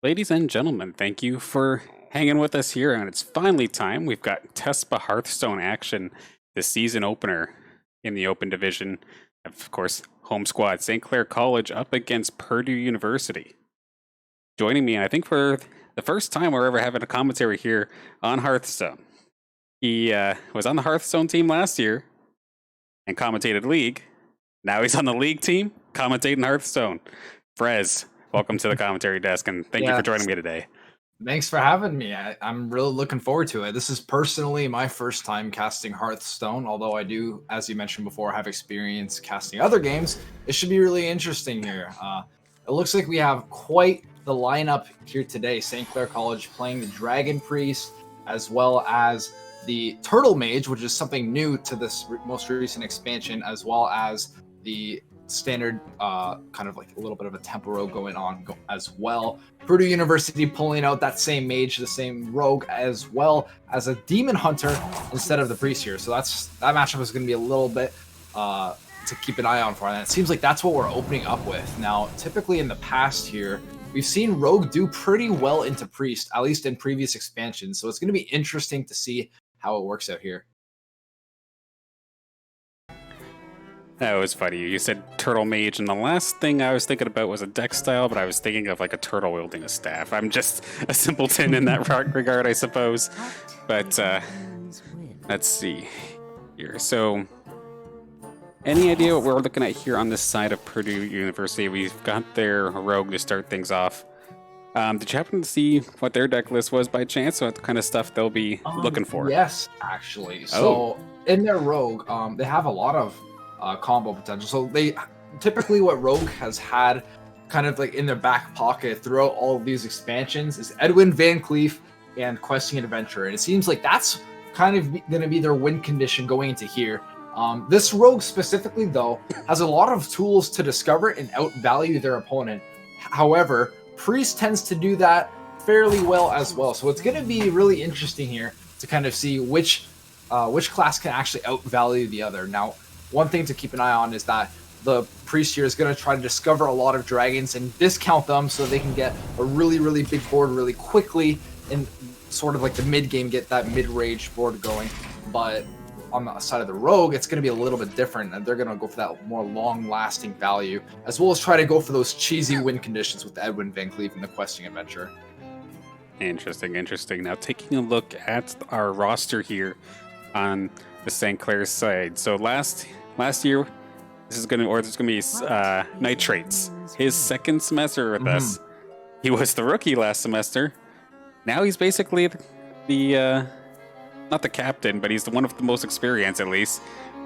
Ladies and gentlemen, thank you for hanging with us here. And it's finally time. We've got TESPA Hearthstone action, the season opener in the open division. Of course, home squad St. Clair College up against Purdue University. Joining me, and I think for the first time we're ever having a commentary here on Hearthstone. He was on the Hearthstone team last year and commentated League. Now he's on the League team, commentating Hearthstone. Frez, welcome to the commentary desk, and thank you for joining me today. Thanks for having me. I'm really looking forward to it. This is personally my first time casting Hearthstone, although I do, as you mentioned before, have experience casting other games. It should be really interesting here. It looks like we have quite the lineup here today. St. Clair College playing the Dragon Priest, as well as the Turtle Mage, which is something new to this most recent expansion, as well as the standard kind of like a little bit of a tempo rogue going on as well. Purdue University pulling out that same mage, the same rogue, as well as a demon hunter instead of the priest here. So that matchup is going to be a little bit to keep an eye on for. And it seems like that's what we're opening up with. Now, typically in the past here, we've seen rogue do pretty well into priest, at least in previous expansions. So it's going to be interesting to see how it works out here. That was funny. You said turtle mage, and the last thing I was thinking about was a deck style, but I was thinking of like a turtle wielding a staff. I'm just a simpleton in that regard, I suppose. But let's see here. So, any idea what we're looking at here on this side of Purdue University? We've got their rogue to start things off. Did you happen to see what their deck list was by chance? What kind of stuff they'll be looking for? Yes, actually. So in their rogue, they have a lot of combo potential. So they typically, what rogue has had kind of like in their back pocket throughout all of these expansions is Edwin Van Cleef and Questing Adventure, and it seems like that's kind of going to be their win condition going into here. This rogue specifically, though, has a lot of tools to discover and outvalue their opponent. However, priest tends to do that fairly well as well. So it's going to be really interesting here to kind of see which class can actually outvalue the other. Now, one thing to keep an eye on is that the priest here is going to try to discover a lot of dragons and discount them so they can get a really, really big board really quickly and sort of like the mid game, get that mid-range board going. But on the side of the rogue, it's going to be a little bit different, and they're going to go for that more long-lasting value, as well as try to go for those cheesy win conditions with Edwin Van Cleef and the Questing Adventure. Interesting. Now, taking a look at our roster here on the St. Clair side. So last year, there's gonna be Nitrates. His second semester with us. He was the rookie last semester. Now he's basically the not the captain, but he's the one of the most experienced, at least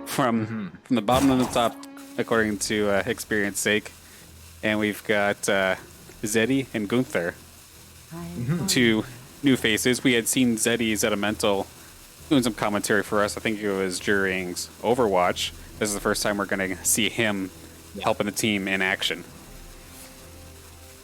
from the bottom to the top, according to experience sake. And we've got Zeddy and Gunther, two new faces. We had seen Zeddy's Elemental doing some commentary for us. I think it was during Overwatch. This is the first time we're going to see him helping the team in action.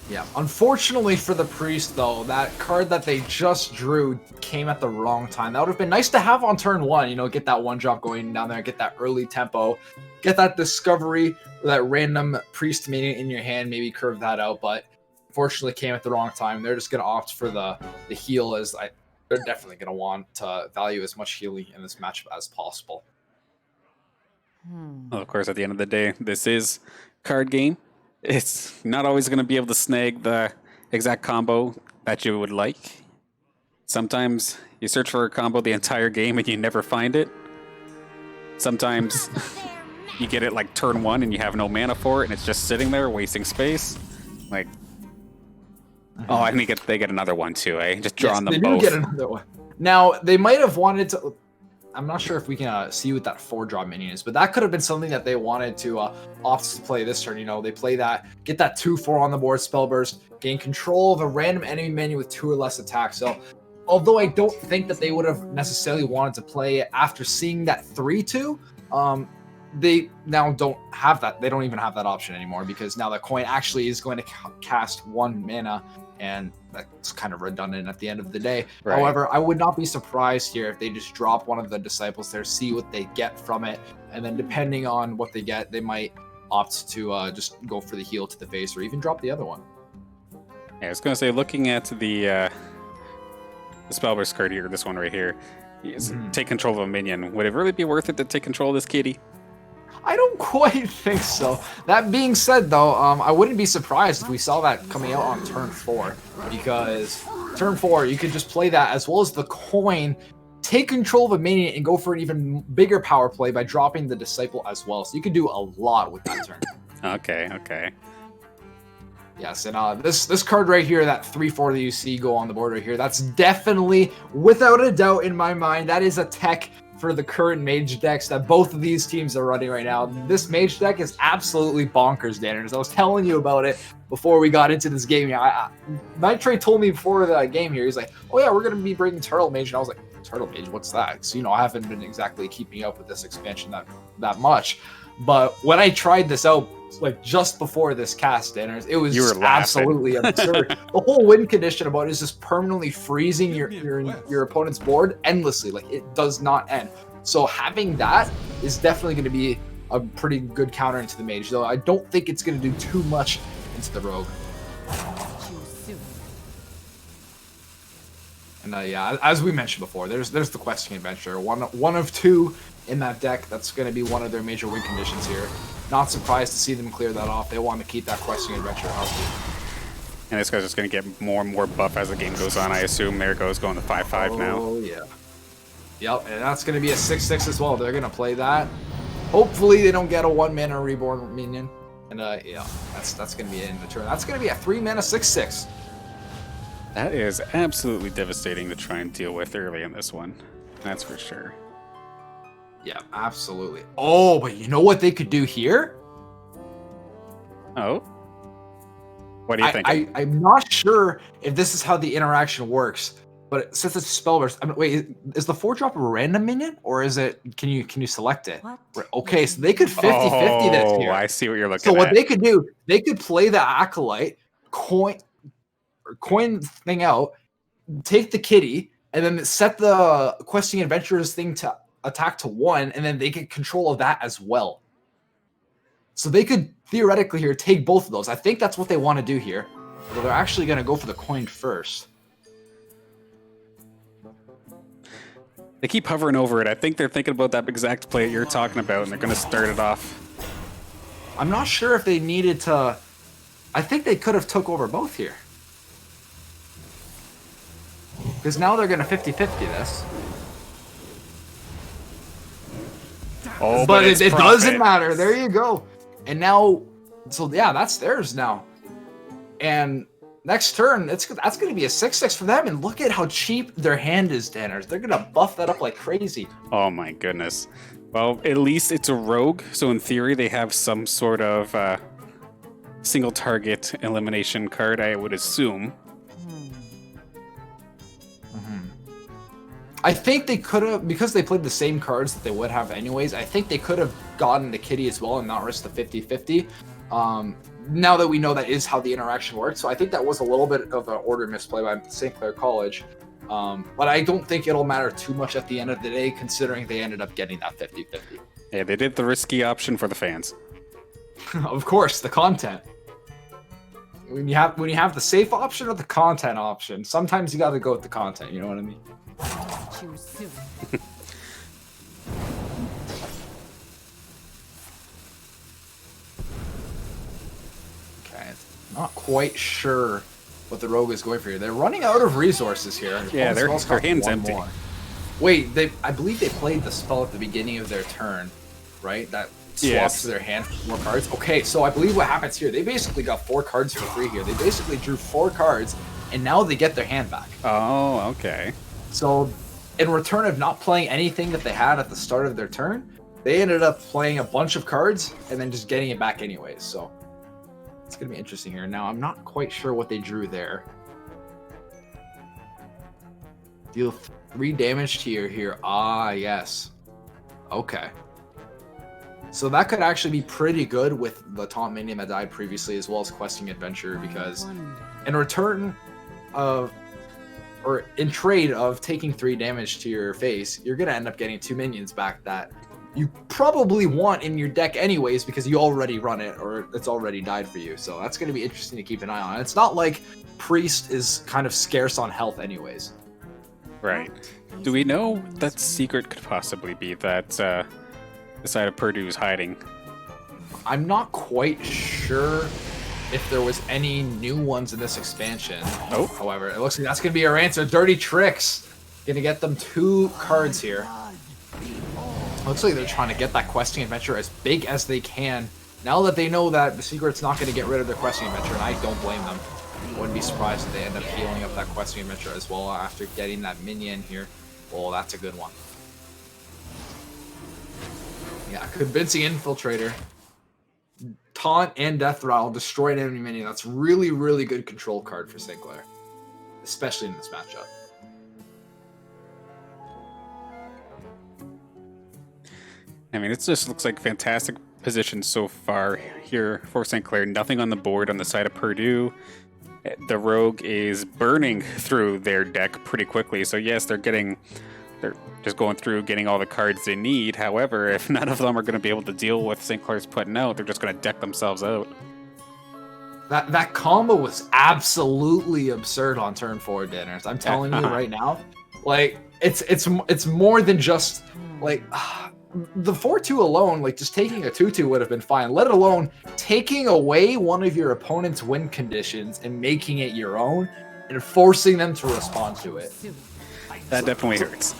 Yeah, unfortunately for the priest, though, that card that they just drew came at the wrong time. That would have been nice to have on turn one, get that one drop going down there, get that early tempo, get that discovery, or that random priest minion in your hand, maybe curve that out, but unfortunately came at the wrong time. They're just going to opt for the heal, as they're definitely going to want to value as much healing in this matchup as possible. Well, of course, at the end of the day, this is card game. It's not always going to be able to snag the exact combo that you would like. Sometimes you search for a combo the entire game and you never find it. Sometimes you get it like turn one and you have no mana for it and it's just sitting there wasting space. Like, I think they get another one too, eh? Just draw on them both. They do get another one. Now, they might have wanted to... I'm not sure if we can see what that 4-drop minion is, but that could have been something that they wanted to opt to play this turn. They play that, get that 2/4 on the board, spell burst, gain control of a random enemy menu with 2 or less attacks. So, although I don't think that they would have necessarily wanted to play it after seeing that 3/2, they now don't have that. They don't even have that option anymore, because now the coin actually is going to cast 1 mana, and that's kind of redundant at the end of the day. Right. However, I would not be surprised here if they just drop one of the disciples there, see what they get from it, and then depending on what they get, they might opt to just go for the heal to the face or even drop the other one. Yeah, I was gonna say, looking at the Spellburst card here, this one right here, is take control of a minion. Would it really be worth it to take control of this kitty? I don't quite think so. That being said, though, I wouldn't be surprised if we saw that coming out on turn 4, because turn 4 you could just play that as well as the coin, take control of a minion, and go for an even bigger power play by dropping the Disciple as well. So you could do a lot with that turn. Okay. Yes, and this card right here, that 3/4 that you see go on the board right here, that's definitely, without a doubt in my mind, that is a tech for the current mage decks that both of these teams are running right now. This mage deck is absolutely bonkers, Danners. I was telling you about it before we got into this game. Nitrate told me before the game here, he's like, oh yeah, we're going to be bringing Turtle Mage, and I was like, Turtle Mage, what's that? So, I haven't been exactly keeping up with this expansion that much. But when I tried this out, like just before this cast, Danners, it was absolutely absurd. The whole win condition about it is just permanently freezing your opponent's board endlessly. Like, it does not end. So having that is definitely going to be a pretty good counter into the mage, though I don't think it's going to do too much into the rogue. And yeah, as we mentioned before, there's the Questing Adventure, one of 2 in that deck. That's going to be one of their major win conditions here. Not surprised to see them clear that off. They want to keep that Questing Adventure healthy. And this guy's just going to get more and more buff as the game goes on, I assume. There it goes, going to 5/5 now. Oh, yeah. Yep, and that's going to be a 6/6 as well. They're going to play that. Hopefully they don't get a 1-mana Reborn minion. And yeah, that's going to be it in the turn. That's going to be a 3-mana 6/6. That is absolutely devastating to try and deal with early in this one. That's for sure. Yeah, absolutely. Oh, but you know what they could do here? Oh? What do you think? I'm not sure if this is how the interaction works, but since it's Spellburst, I mean, wait, is the 4-drop a random minion, or is it? Can you select it? Okay, so they could 50-50 this here. Oh, I see what you're looking at. So what they could do, they could play the Acolyte, coin thing out, take the kitty, and then set the Questing Adventurers thing to attack to 1, and then they get control of that as well. So they could theoretically here take both of those. I think that's what they want to do here. But they're actually going to go for the coin first. They keep hovering over it. I think they're thinking about that exact play that you're talking about, and they're going to start it off. I'm not sure if they needed to. I think they could have took over both here. Because now they're going to 50-50 this. Oh, but it doesn't matter. There you go. And now, so yeah, that's theirs now. And next turn, that's going to be a 6/6 for them. And look at how cheap their hand is, Danners. They're going to buff that up like crazy. Oh my goodness. Well, at least it's a rogue, so in theory they have some sort of single target elimination card, I would assume. I think they could have, because they played the same cards that they would have anyways, I think they could have gotten the kitty as well and not risk the 50-50. Now that we know that is how the interaction works, so I think that was a little bit of an order misplay by St. Clair College. But I don't think it'll matter too much at the end of the day, considering they ended up getting that 50-50. Yeah, they did the risky option for the fans. Of course, the content. When you have the safe option or the content option, sometimes you got to go with the content. You know what I mean? Choose soon. Okay, not quite sure what the rogue is going for here. They're running out of resources here. Yeah, their hand's empty. More. Wait, I believe they played the spell at the beginning of their turn, right? That swaps their hand for more cards. Okay, so I believe what happens here, they basically got 4 cards for free here. They basically drew 4 cards, and now they get their hand back. Oh, okay. So, in return of not playing anything that they had at the start of their turn, they ended up playing a bunch of cards and then just getting it back anyways. So, it's going to be interesting here. Now, I'm not quite sure what they drew there. Deal 3 damage to your here. Ah, yes. Okay. So that could actually be pretty good with the taunt minion that died previously, as well as Questing Adventure, because in return of, or in trade of taking 3 damage to your face, you're going to end up getting 2 minions back that you probably want in your deck anyways because you already run it or it's already died for you. So that's going to be interesting to keep an eye on. It's not like Priest is kind of scarce on health anyways. Right. Do we know that secret could possibly be that the side of Purdue is hiding? I'm not quite sure if there was any new ones in this expansion. Oh. However, it looks like that's going to be our answer. Dirty Tricks. Going to get them 2 cards here. Looks like they're trying to get that questing adventure as big as they can. Now that they know that the secret's not going to get rid of their questing adventure, and I don't blame them. Wouldn't be surprised if they end up healing up that questing adventure as well after getting that minion here. Oh, that's a good one. Yeah, convincing infiltrator. Taunt and Death Rattle, destroy an enemy minion. That's really, really good control card for St. Clair. Especially in this matchup. I mean, it just looks like fantastic position so far here for St. Clair. Nothing on the board on the side of Purdue. The Rogue is burning through their deck pretty quickly. So yes, they're just going through, getting all the cards they need. However, if none of them are going to be able to deal with what St. Clair's putting out, they're just going to deck themselves out. That combo was absolutely absurd on turn 4, Dinners. I'm telling you right now. Like, it's more than just, like... the 4-2 alone, like just taking a 2-2 would have been fine, let alone taking away one of your opponent's win conditions and making it your own and forcing them to respond to it. That definitely hurts.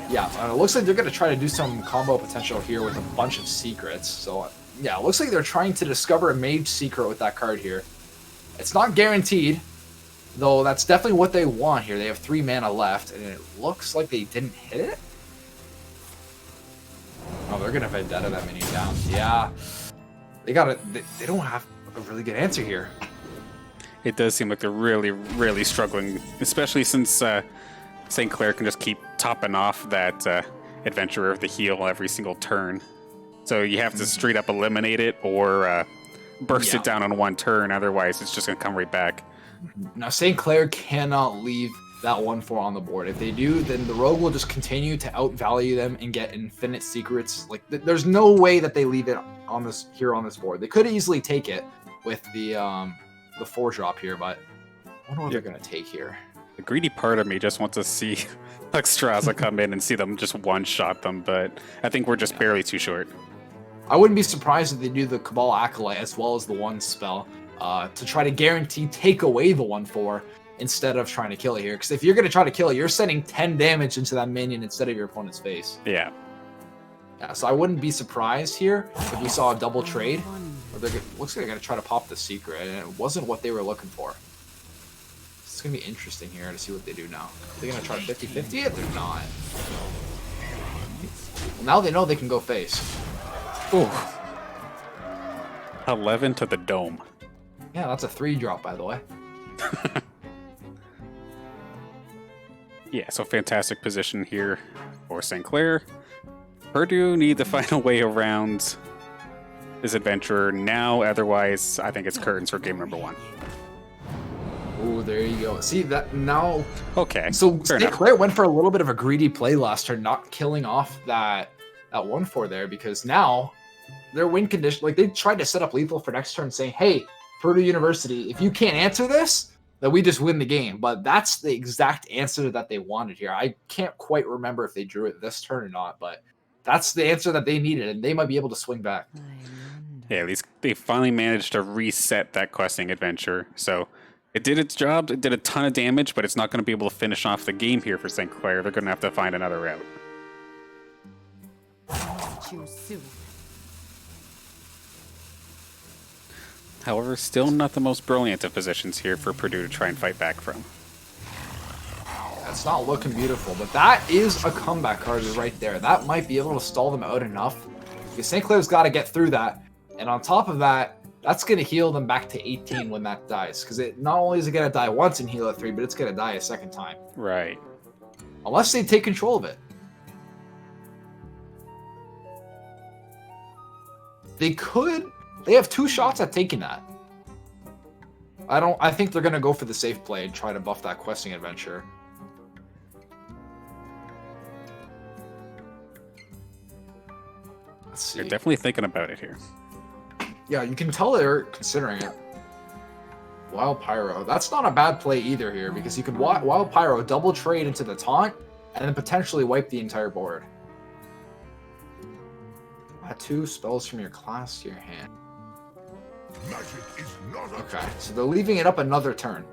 Yeah, it looks like they're going to try to do some combo potential here with a bunch of secrets. So, yeah, it looks like they're trying to discover a mage secret with that card here. It's not guaranteed, though that's definitely what they want here. They have 3 mana left, and it looks like they didn't hit it. Oh, they're gonna Vendetta that minion down. Yeah, they don't have a really good answer here. It does seem like they're really, really struggling, especially since St. Clair can just keep topping off that Adventurer of the heal every single turn. So you have to straight up eliminate it or burst it down on one turn. Otherwise, it's just gonna come right back. Now, St. Clair cannot leave that 1-4 on the board. If they do, then the Rogue will just continue to outvalue them and get infinite secrets. Like, there's no way that they leave it on this board. They could easily take it with the 4-drop here, but I wonder what they're gonna take here. The greedy part of me just wants to see Extraza come in and see them just one-shot them, but I think we're just barely too short. I wouldn't be surprised if they do the Cabal Acolyte as well as the 1 spell to try to guarantee take away the 1-4 instead of trying to kill it here. Because if you're going to try to kill it, you're sending 10 damage into that minion instead of your opponent's face. Yeah. Yeah, so I wouldn't be surprised here if we saw a double trade. Looks like they're going to try to pop the secret, and it wasn't what they were looking for. It's going to be interesting here to see what they do now. Are they going to try 50-50 it? They're not. Well, now they know they can go face. Ooh. 11 to the dome. Yeah, that's a 3-drop, by the way. Yeah, so fantastic position here for St. Clair. Purdue need to find a way around this adventurer now. Otherwise, I think it's curtains for game number 1. Ooh, there you go. See that now? Okay. So St. Clair went for a little bit of a greedy play last turn, not killing off that 1-4 there, because now their win condition, like they tried to set up lethal for next turn, saying, "Hey, Purdue University, if you can't answer this, then we just win the game." But that's the exact answer that they wanted here. I can't quite remember if they drew it this turn or not, but that's the answer that they needed, and they might be able to swing back. Yeah, at least they finally managed to reset that questing adventure. So it did its job. It did a ton of damage, but it's not going to be able to finish off the game here for St. Clair. They're going to have to find another route. However, still not the most brilliant of positions here for Purdue to try and fight back from. That's not looking beautiful, but that is a comeback card right there. That might be able to stall them out enough, because St. Clair's got to get through that. And on top of that, that's going to heal them back to 18 when that dies, because it not only is it going to die once and heal at 3, but it's going to die a second time. Right. Unless they take control of it. They could. They have 2 shots at taking that. I think they're going to go for the safe play and try to buff that questing adventure. Let's see. They're definitely thinking about it here. Yeah, you can tell they're considering it. Wild Pyro. That's not a bad play either here, because you could Wild Pyro, double trade into the taunt, and then potentially wipe the entire board. Add 2 spells from your class to your hand. Okay, so they're leaving it up another turn.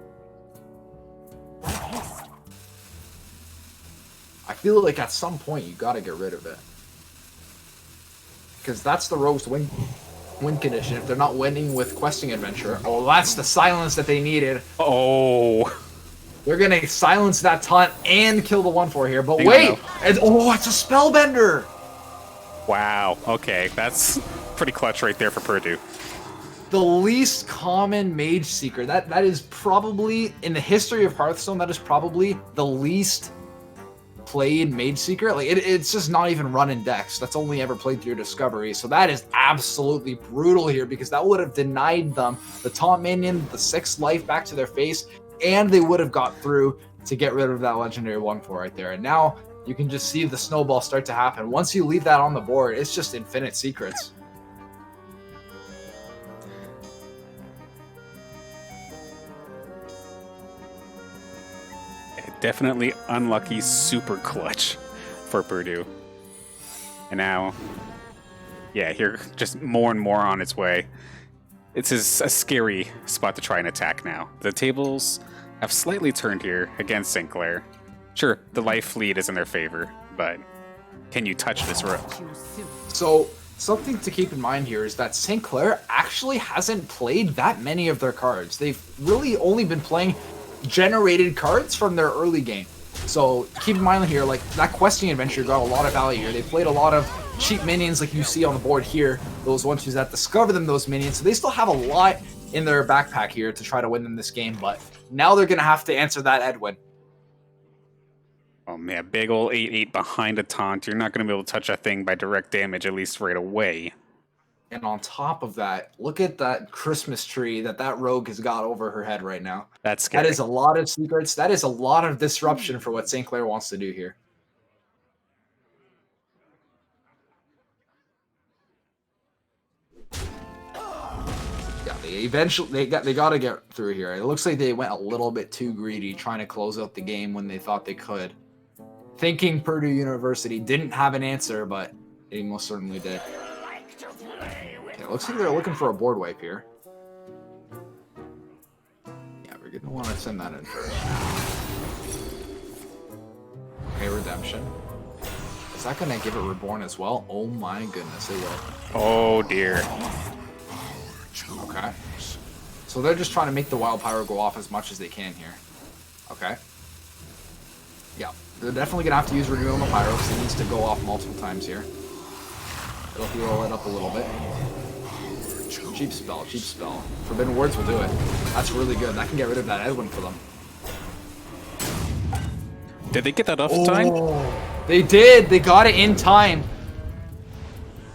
I feel like at some point you gotta get rid of it. Because that's the Rogue's win condition. If they're not winning with Questing Adventure, oh, that's the silence that they needed. Oh. They're gonna silence that taunt and kill the 1/4 here, but wait! It's a Spellbender! Wow, okay, that's pretty clutch right there for Purdue. The least common Mage Seeker. That is probably, in the history of Hearthstone, that is probably the least played Mage Seeker. Like, it's just not even run in decks. That's only ever played through Discovery. So that is absolutely brutal here, because that would have denied them the taunt minion, the 6 life back to their face, and they would have got through to get rid of that legendary 1/4 right there. And now you can just see the snowball start to happen. Once you leave that on the board, it's just infinite secrets. Definitely unlucky super clutch for Purdue. And now, yeah, here just more and more on its way. It's a scary spot to try and attack now. The tables have slightly turned here against St. Clair. Sure, the life lead is in their favor, but can you touch this rook? So, something to keep in mind here is that St. Clair actually hasn't played that many of their cards. They've really only been playing generated cards from their early game. So keep in mind here, like, that Questing Adventure got a lot of value here. They played a lot of cheap minions like you see on the board here, those ones that discover them, those minions. So they still have a lot in their backpack here to try to win them this game, but now they're going to have to answer that Edwin. Oh man, big ol' 8/8 behind a taunt. You're not going to be able to touch that thing by direct damage, at least right away. And on top of that, look at that Christmas tree that rogue has got over her head right now. That's scary. That is a lot of secrets. That is a lot of disruption for what St. Clair wants to do here. Yeah, they got to get through here. It looks like they went a little bit too greedy, trying to close out the game when they thought they could. Thinking Purdue University didn't have an answer, but they most certainly did. It looks like they're looking for a board wipe here. Yeah, we're going to want to send that in first. Okay, Redemption. Is that going to give it Reborn as well? Oh my goodness, it will. Oh dear. Okay. So they're just trying to make the Wild Pyro go off as much as they can here. Okay. Yeah, they're definitely going to have to use Renewal on the Pyro because it needs to go off multiple times here. It'll heal it up a little bit. Cheap spell, cheap spell. Forbidden Words will do it. That's really good. That can get rid of that Edwin for them. Did they get that off in time? They did. They got it in time.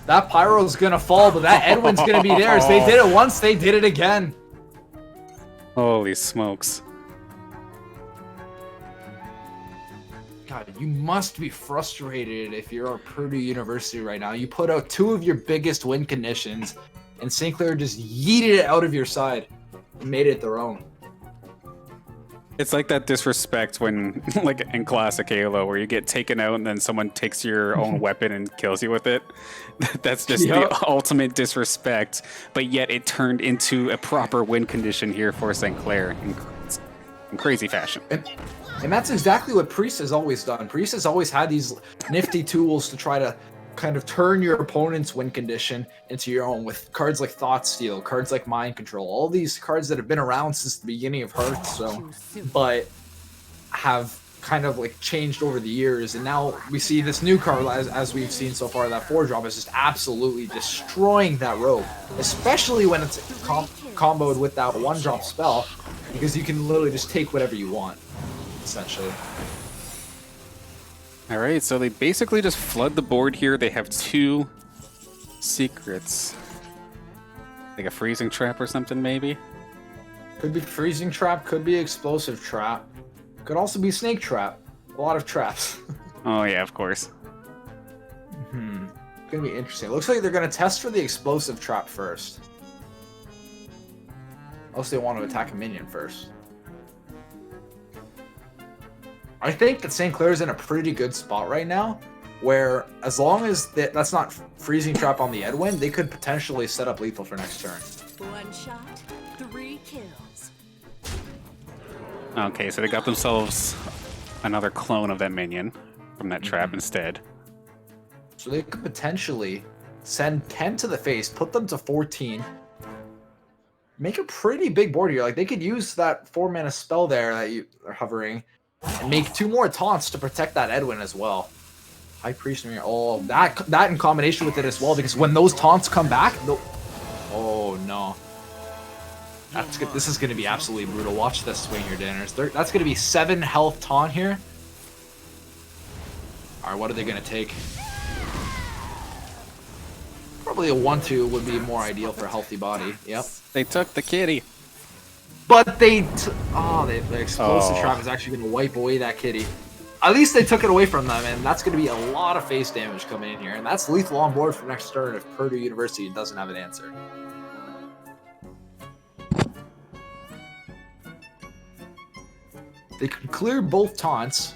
That Pyro's gonna fall, but that Edwin's gonna be theirs. They did it once, they did it again. Holy smokes. God, you must be frustrated if you're at Purdue University right now. You put out 2 of your biggest win conditions, and St. Clair just yeeted it out of your side and made it their own. It's like that disrespect when, like in classic Halo, where you get taken out and then someone takes your own weapon and kills you with it. That's just the ultimate disrespect. But yet it turned into a proper win condition here for St. Clair in crazy fashion. And that's exactly what Priest has always done. Priest has always had these nifty tools to try to kind of turn your opponent's win condition into your own, with cards like Thoughtsteal, cards like Mind Control, all these cards that have been around since the beginning of Hearthstone, but have kind of like changed over the years. And now we see this new card, as we've seen so far, that 4-drop is just absolutely destroying that rogue, especially when it's comboed with that 1-drop spell, because you can literally just take whatever you want, essentially. All right, so they basically just flood the board here. They have 2 secrets. Like a freezing trap or something, maybe? Could be freezing trap, could be explosive trap. Could also be snake trap. A lot of traps. Oh yeah, of course. Gonna be interesting. It looks like they're gonna test for the explosive trap first. Unless they want to attack a minion first. I think that St. Clair's in a pretty good spot right now, where as long as that's not freezing trap on the Edwin, they could potentially set up lethal for next turn. One shot, 3 kills. Okay, so they got themselves another clone of that minion from that trap instead. So they could potentially send 10 to the face, put them to 14, make a pretty big board here. Like, they could use that 4-mana spell there that you are hovering, and make 2 more taunts to protect that Edwin as well. High Priest, oh, that in combination with it as well, because when those taunts come back, oh no. That's good. This is going to be absolutely brutal. Watch this swing here, Danners. That's going to be 7 health taunt here. All right, what are they going to take? Probably a 1-2 would be more ideal for a healthy body. Yep. They took the kitty. But the explosive trap is actually going to wipe away that kitty. At least they took it away from them, and that's going to be a lot of face damage coming in here. And that's lethal on board for next turn if Purdue University doesn't have an answer. They can clear both taunts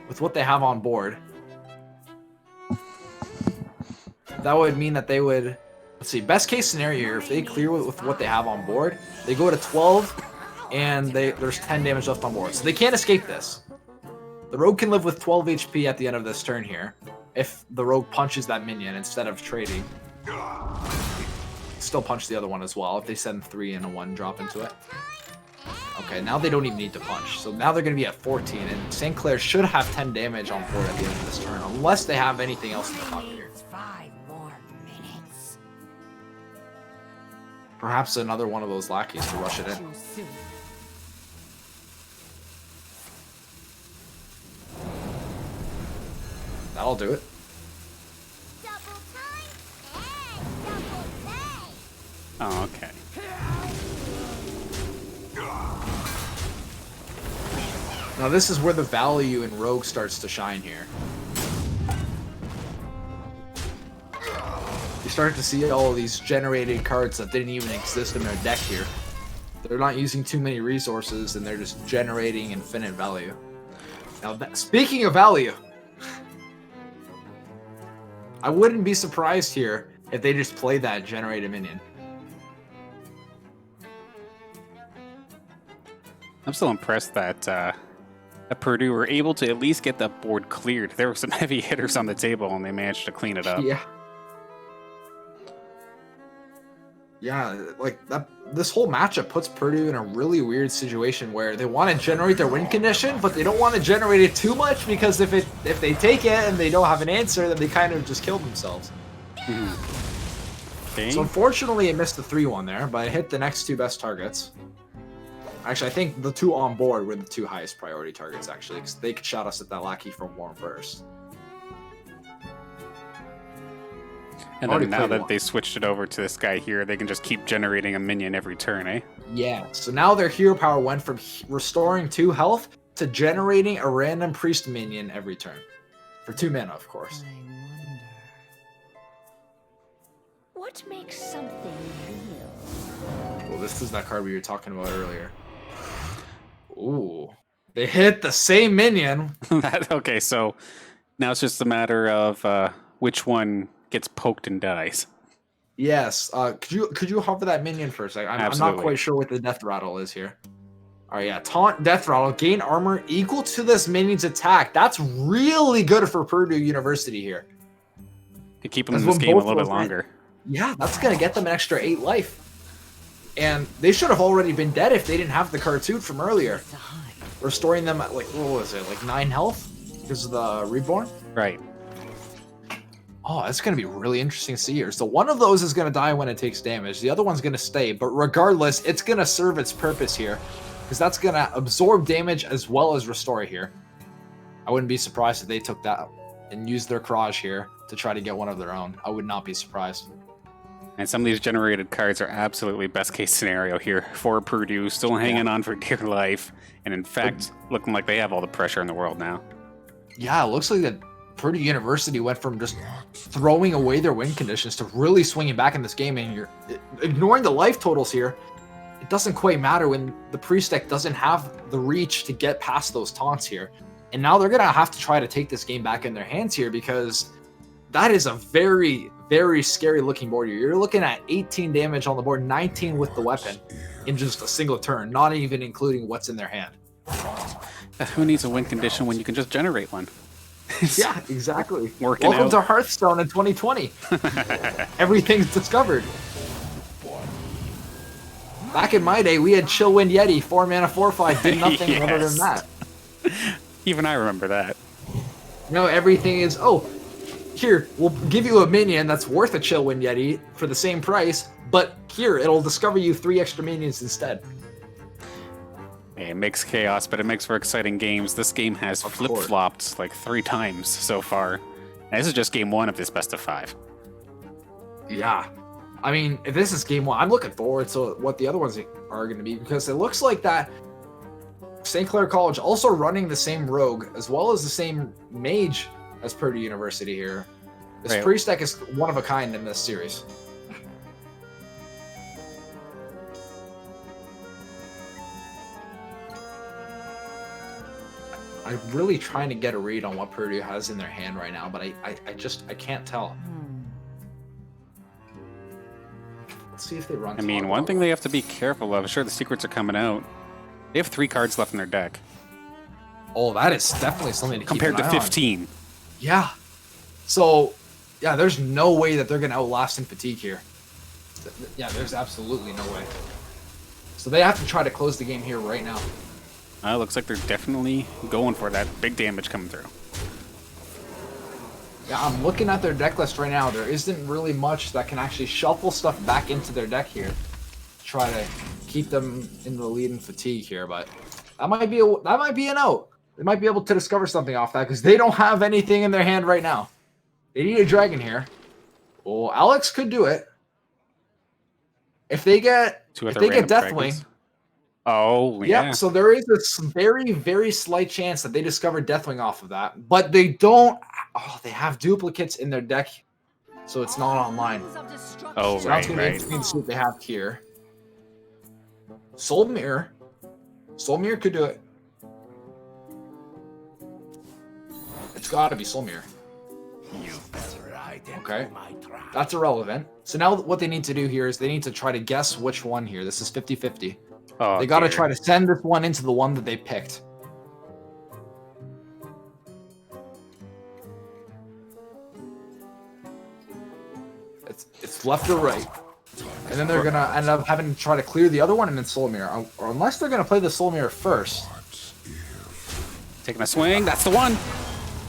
with what they have on board. That would mean that they would... Let's see, best case scenario here, if they clear with what they have on board, they go to 12, and there's 10 damage left on board. So they can't escape this. The rogue can live with 12 HP at the end of this turn here, if the rogue punches that minion instead of trading. Still punch the other one as well, if they send 3 and a 1 drop into it. Okay, now they don't even need to punch. So now they're going to be at 14, and St. Clair should have 10 damage on board at the end of this turn, unless they have anything else in their pocket here. 5 more minutes. Perhaps another one of those lackeys to rush it in. Too soon. That'll do it. Double time and double play. Oh, okay. Now this is where the value in Rogue starts to shine here. You start to see all of these generated cards that didn't even exist in their deck here. They're not using too many resources, and they're just generating infinite value. Now, speaking of value, I wouldn't be surprised here if they just play that generated minion. I'm still impressed that Purdue were able to at least get that board cleared. There were some heavy hitters on the table, and they managed to clean it up. Yeah. Yeah, like that. This whole matchup puts Purdue in a really weird situation where they want to generate their win condition, but they don't want to generate it too much, because if they take it and they don't have an answer, then they kind of just kill themselves. Okay. So unfortunately, it missed the 3-1 there, but it hit the next 2 best targets. Actually, I think the 2 on board were the 2 highest priority targets, actually, because they could shot us at that lackey from Warm first. And Already then now played that one. they switched it over to this guy here, they can just keep generating a minion every turn, eh? Yeah, so now their hero power went from restoring 2 health to generating a random priest minion every turn. For 2 mana, of course. I wonder. What makes something real? Well, this is that card we were talking about earlier. Ooh. They hit the same minion. Okay, so now it's just a matter of which one gets poked and dies. Yes. Could you hover that minion for a second? I'm not Absolutely. quite sure what the death rattle is here. All right, yeah. Taunt death rattle. Gain armor equal to this minion's attack. That's really good for Purdue University here. To keep them in That's this when game a both little bit those men- longer. Yeah, that's going to get them an extra 8 life. And they should have already been dead if they didn't have the cartoon from earlier. Restoring them at, like, what was it, like 9 health? Because of the Reborn? Right. Oh, that's going to be really interesting to see here. So one of those is going to die when it takes damage. The other one's going to stay. But regardless, it's going to serve its purpose here, because that's going to absorb damage as well as restore here. I wouldn't be surprised if they took that and used their Crage here to try to get one of their own. I would not be surprised. And some of these generated cards are absolutely best case scenario here for Purdue, still hanging on for dear life, and in fact, looking like they have all the pressure in the world now. Yeah, it looks like that Purdue University went from just throwing away their win conditions to really swinging back in this game, and you're ignoring the life totals here. It doesn't quite matter when the priest deck doesn't have the reach to get past those taunts here. And now they're going to have to try to take this game back in their hands here, because that is a very, very scary looking board here. You're looking at 18 damage on the board, 19 with the weapon in just a single turn, not even including what's in their hand. Who needs a win condition when you can just generate one? Yeah, exactly. Working Welcome out. to Hearthstone in 2020. Everything's discovered. Back in my day, we had Chillwind Yeti, 4 mana, 4/5, did nothing other than that. Even I remember that. No, everything is, oh, here, we'll give you a minion that's worth a Chillwind Yeti for the same price, but here, it'll discover you 3 extra minions instead. It makes chaos, but it makes for exciting games. This game has Of course. flip-flopped like 3 times so far. And this is just game 1 of this best of 5. Yeah. I mean, if this is game 1, I'm looking forward to what the other ones are going to be, because it looks like that St. Clair College also running the same rogue as well as the same mage as Purdue University here. This Right. priest deck is one of a kind in this series. I'm really trying to get a read on what Purdue has in their hand right now, but I can't tell. Let's see if they run. I mean, one thing they have to be careful of, sure the secrets are coming out. They have 3 cards left in their deck. Oh, that is definitely something to Compared keep to an eye on. 15. Yeah. So, yeah, there's no way that they're going to outlast in fatigue here. Yeah, there's absolutely no way. So they have to try to close the game here right now. Looks like they're definitely going for that big damage coming through. Yeah, I'm looking at their deck list right now. There isn't really much that can actually shuffle stuff back into their deck here. Try to keep them in the lead in fatigue here, but that might be an out. They might be able to discover something off that, because they don't have anything in their hand right now. They need a dragon here. Well, Alex could do it. If they get Random Deathwing. dragons. Oh, yeah. Yeah, so there is this very, very slight chance that they discover Deathwing off of that, but they don't. Oh, they have duplicates in their deck, so it's not online. Oh, So right, that's going to be right. interesting to see what they have here. Soul Mirror. Soul Mirror could do it. It's got to be Soul Mirror. Okay. That's irrelevant. So now what they need to do here is they need to try to guess which one here. This is 50-50. Oh, They got to dear. try to send this one into the one that they picked. It's left or right. And then they're going to end up having to try to clear the other one and then Soul Mirror. Or unless they're going to play the Soul Mirror first. Taking a swing. That's the one.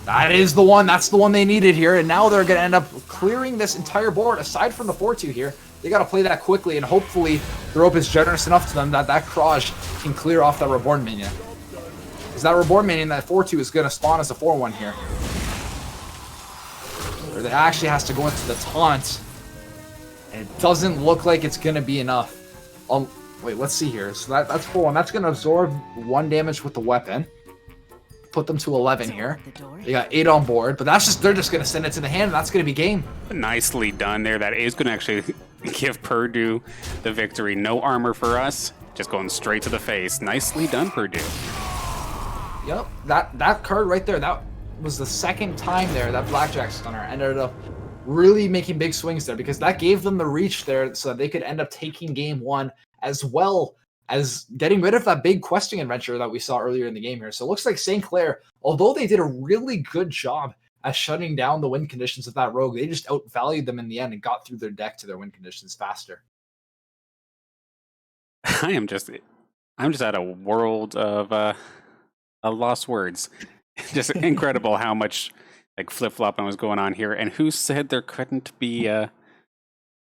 That is the one. That's the one they needed here. And now they're going to end up clearing this entire board. Aside from the 4-2 here, they got to play that quickly. And hopefully the rope is generous enough to them that that Kraj can clear off that Reborn minion. Because that Reborn minion, that 4-2 is going to spawn as a 4-1 here. Or they actually has to go into the taunt. And it doesn't look like it's going to be enough. Wait, let's see here. So that's 4-1. That's going to absorb 1 damage with the weapon. Put them to 11 here. They got 8 on board, but they're just going to send it to the hand, and that's going to be game. Nicely done there. That is going to actually give Purdue the victory. No armor for us. Just going straight to the face. Nicely done, Purdue. Yep, that card right there, that was the second time there that Blackjack Stunner ended up really making big swings there, because that gave them the reach there so that they could end up taking game 1 as well as getting rid of that big questing adventure that we saw earlier in the game here. So it looks like St. Clair, although they did a really good job at shutting down the win conditions of that rogue, they just outvalued them in the end and got through their deck to their win conditions faster. I'm just at a world of lost words. Just incredible how much like flip-flopping was going on here. And who said there couldn't be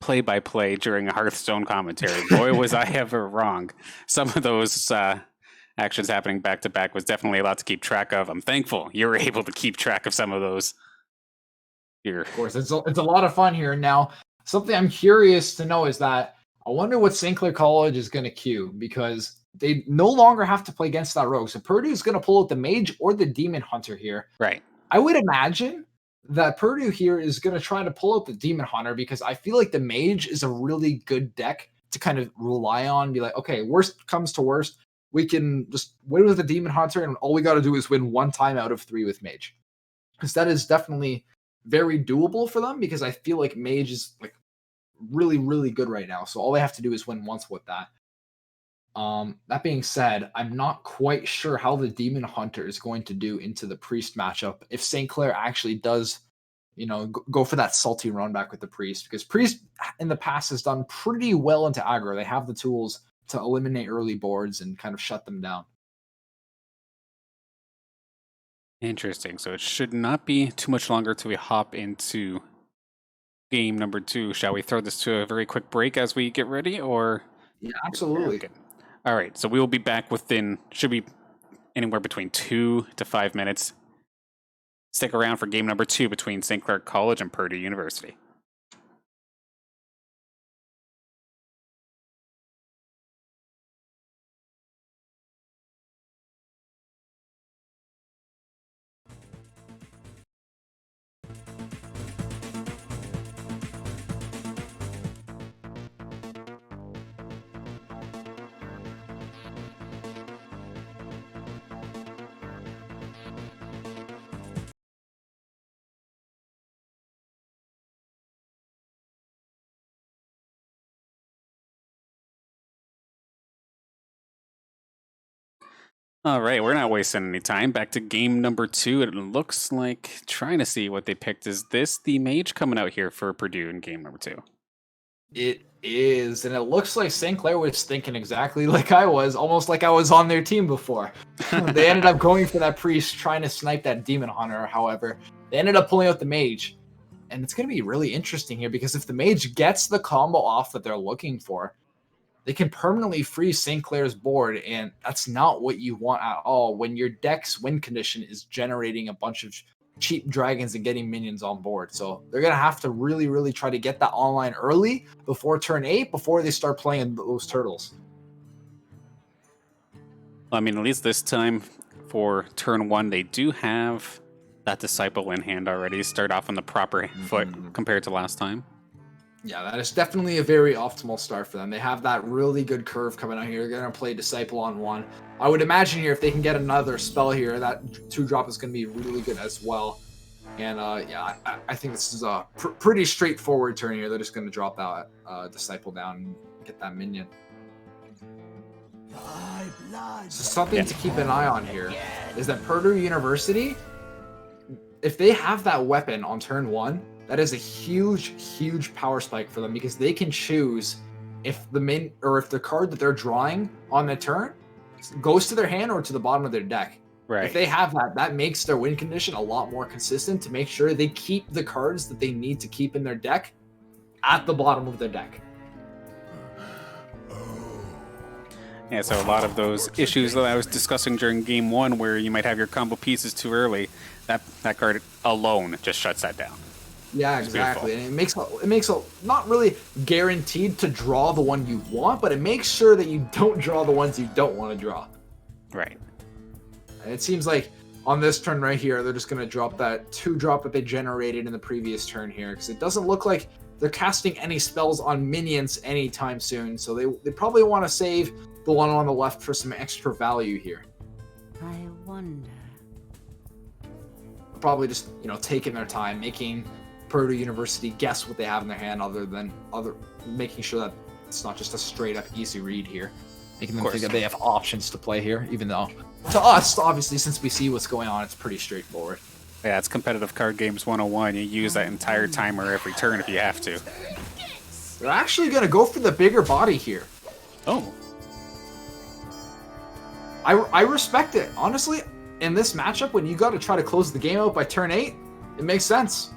play-by-play during a Hearthstone commentary? Boy, was I ever wrong. Some of those actions happening back-to-back was definitely a lot to keep track of. I'm thankful you were able to keep track of some of those here. Of course, it's a lot of fun here. Now, something I'm curious to know is that I wonder what St. Clair College is going to queue, because they no longer have to play against that rogue. So Purdue's going to pull out the mage or the demon hunter here. Right. I would imagine that Purdue here is going to try to pull out the Demon Hunter because I feel like the Mage is a really good deck to kind of rely on. Be like, okay, worst comes to worst, we can just win with the Demon Hunter, and all we got to do is win 1 time out of 3 with Mage. Because that is definitely very doable for them because I feel like Mage is like really, really good right now. So all they have to do is win once with that. That being said, I'm not quite sure how the Demon Hunter is going to do into the Priest matchup if St. Clair actually does, go for that salty run back with the Priest, because Priest in the past has done pretty well into aggro. They have the tools to eliminate early boards and kind of shut them down. Interesting. So it should not be too much longer till we hop into game number 2. Shall we throw this to a very quick break as we get ready, or? Yeah, absolutely. Okay. All right. So we will be back within, should be anywhere between 2 to 5 minutes. Stick around for game number 2 between St. Clair College and Purdue University. All right, we're not wasting any time. Back to game number 2. It looks like, trying to see what they picked. Is this the Mage coming out here for Purdue in game number 2? It is, and it looks like St. Clair was thinking exactly like I was, almost like I was on their team before. They ended up going for that Priest, trying to snipe that Demon Hunter. However, they ended up pulling out the Mage. And it's going to be really interesting here, because if the Mage gets the combo off that they're looking for, they can permanently freeze St. Clair's board, and that's not what you want at all when your deck's win condition is generating a bunch of cheap dragons and getting minions on board. So they're going to have to really, really try to get that online early before turn 8, before they start playing those turtles. I mean, at least this time for turn 1, they do have that Disciple in hand already. Start off on the proper foot compared to last time. Yeah, that is definitely a very optimal start for them. They have that really good curve coming out here. They're going to play Disciple on 1. I would imagine here if they can get another spell here, that 2-drop is going to be really good as well. And yeah, I think this is a pretty straightforward turn here. They're just going to drop that Disciple down and get that minion. So something to keep an eye on here is that Purdue University, if they have that weapon on turn 1, that is a huge, huge power spike for them, because they can choose if the card that they're drawing on the turn goes to their hand or to the bottom of their deck. Right. If they have that, that makes their win condition a lot more consistent to make sure they keep the cards that they need to keep in their deck at the bottom of their deck. Yeah, so a lot of those issues that I was discussing during game 1, where you might have your combo pieces too early, that card alone just shuts that down. Yeah, exactly. And it makes not really guaranteed to draw the one you want, but it makes sure that you don't draw the ones you don't want to draw. Right. And it seems like on this turn right here, they're just going to drop that 2-drop that they generated in the previous turn here, because it doesn't look like they're casting any spells on minions anytime soon. So they probably want to save the one on the left for some extra value here. I wonder. Probably just, taking their time, making Purdue University guess what they have in their hand, making sure that it's not just a straight up easy read here, making them think that they have options to play here, even though to us, obviously, since we see what's going on, it's pretty straightforward. Yeah, it's competitive card games 101. You use that entire timer every turn if you have to. They're actually going to go for the bigger body here. Oh. I respect it. Honestly, in this matchup, when you got to try to close the game out by turn 8, it makes sense.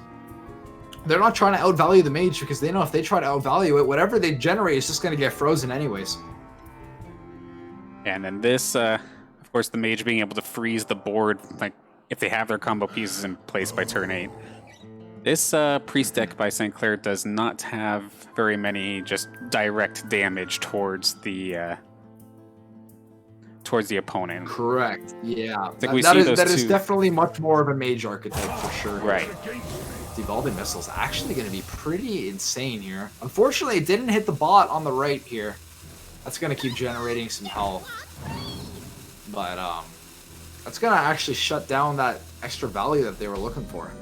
They're not trying to outvalue the Mage, because they know if they try to outvalue it, whatever they generate is just going to get frozen anyways. And then this, of course, the Mage being able to freeze the board, like if they have their combo pieces in place by turn 8. This Priest deck by St. Clair does not have very many just direct damage towards the towards the opponent. Correct. Yeah. Like that is definitely much more of a mage archetype for sure. Right. Devolving Missile's actually going to be pretty insane here. Unfortunately, it didn't hit the bot on the right here. That's going to keep generating some health. But that's going to actually shut down that extra value that they were looking for.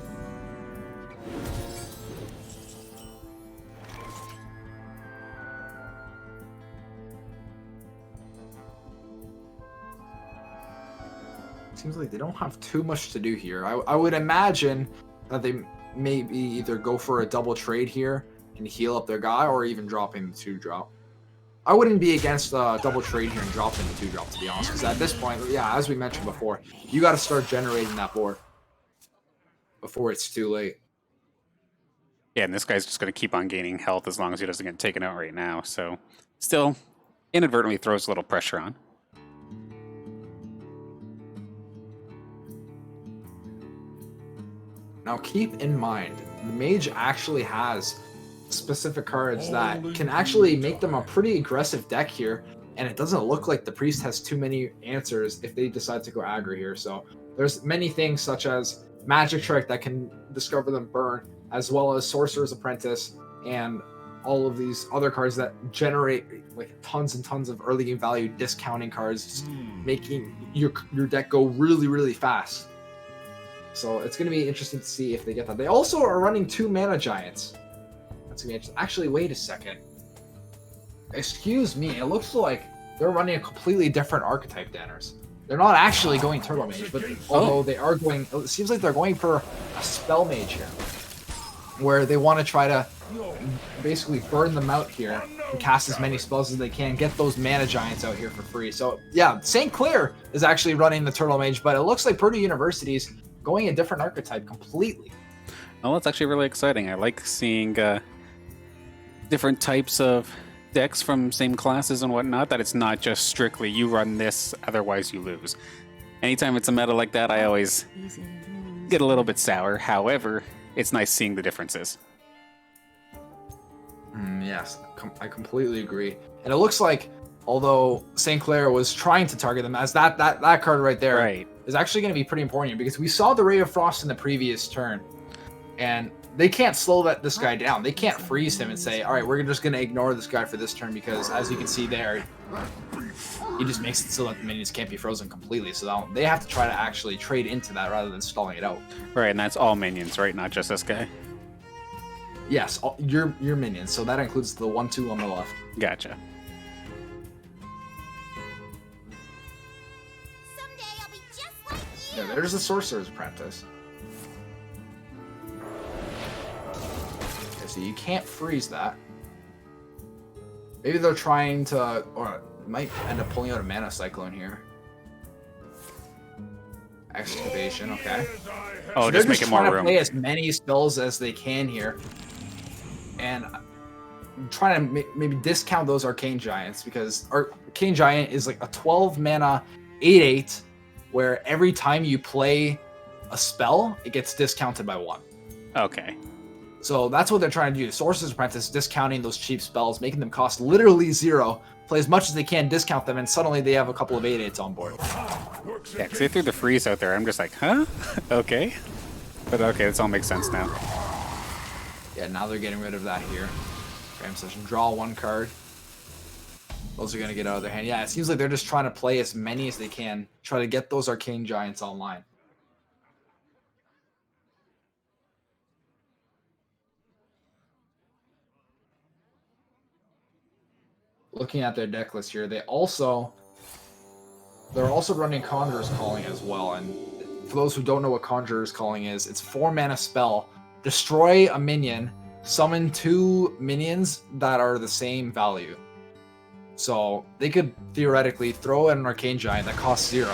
Seems like they don't have too much to do here. I would imagine that they maybe either go for a double trade here and heal up their guy, or even dropping the 2-drop. I wouldn't be against a double trade here and dropping the 2-drop, to be honest, because at this point, yeah, as we mentioned before, you got to start generating that board before it's too late. Yeah, and this guy's just going to keep on gaining health as long as he doesn't get taken out right now. So, still, inadvertently throws a little pressure on. Now keep in mind, the mage actually has specific cards that can actually make them a pretty aggressive deck here, and it doesn't look like the priest has too many answers if they decide to go aggro here. So there's many things such as Magic Trick that can discover them burn, as well as Sorcerer's Apprentice, and all of these other cards that generate like tons and tons of early game value discounting cards, making your deck go really, really fast. So it's going to be interesting to see if they get that. They also are running 2 Mana Giants. That's going to be interesting. Actually, wait a second. Excuse me. It looks like they're running a completely different archetype, Danners. They're not actually going Turbo Mage, but although they are going... It seems like they're going for a Spell Mage here, where they want to try to basically burn them out here and cast as many spells as they can, get those Mana Giants out here for free. So, yeah, St. Clair is actually running the Turtle Mage, but it looks like Purdue University's going a different archetype completely. Well, that's actually really exciting. I like seeing different types of decks from same classes and whatnot, that it's not just strictly you run this, otherwise you lose. Anytime it's a meta like that, I always get a little bit sour. However, it's nice seeing the differences. Yes, I completely agree. And it looks like, although St. Clair was trying to target them, as that card right there is actually going to be pretty important here, because we saw the Ray of Frost in the previous turn, and they can't slow this guy down. They can't freeze him and say, all right, we're just going to ignore this guy for this turn, because as you can see there, he just makes it so that the minions can't be frozen completely. So they have to try to actually trade into that rather than stalling it out. Right, and that's all minions, right? Not just this guy? Yes, your minions. So that includes the 1-2 on the left. Gotcha. Yeah, there's the Sorcerer's Apprentice. Okay, so you can't freeze that. Maybe they're trying to, or might end up pulling out a Mana Cyclone here. Excavation, okay. Oh, So just make it more trying to room. play as many spells as they can here, and trying to maybe discount those Arcane Giants, because Arcane Giant is like a 12 mana 8/8, where every time you play a spell, it gets discounted by 1. Okay. So that's what they're trying to do. Sorcerer's Apprentice, discounting those cheap spells, making them cost literally 0. Play as much as they can, discount them, and suddenly they have a couple of 8/8s on board. Yeah, because they threw the freeze out there. I'm just like, huh? Okay. But okay, this all makes sense now. Yeah, now they're getting rid of that here. Ram Session, draw 1 card. Those are going to get out of their hand. Yeah, it seems like they're just trying to play as many as they can, try to get those Arcane Giants online. Looking at their deck list here, they're also running Conjurer's Calling as well. And for those who don't know what Conjurer's Calling is, it's 4 mana spell. Destroy a minion, summon 2 minions that are the same value. So they could theoretically throw in an Arcane Giant that costs 0,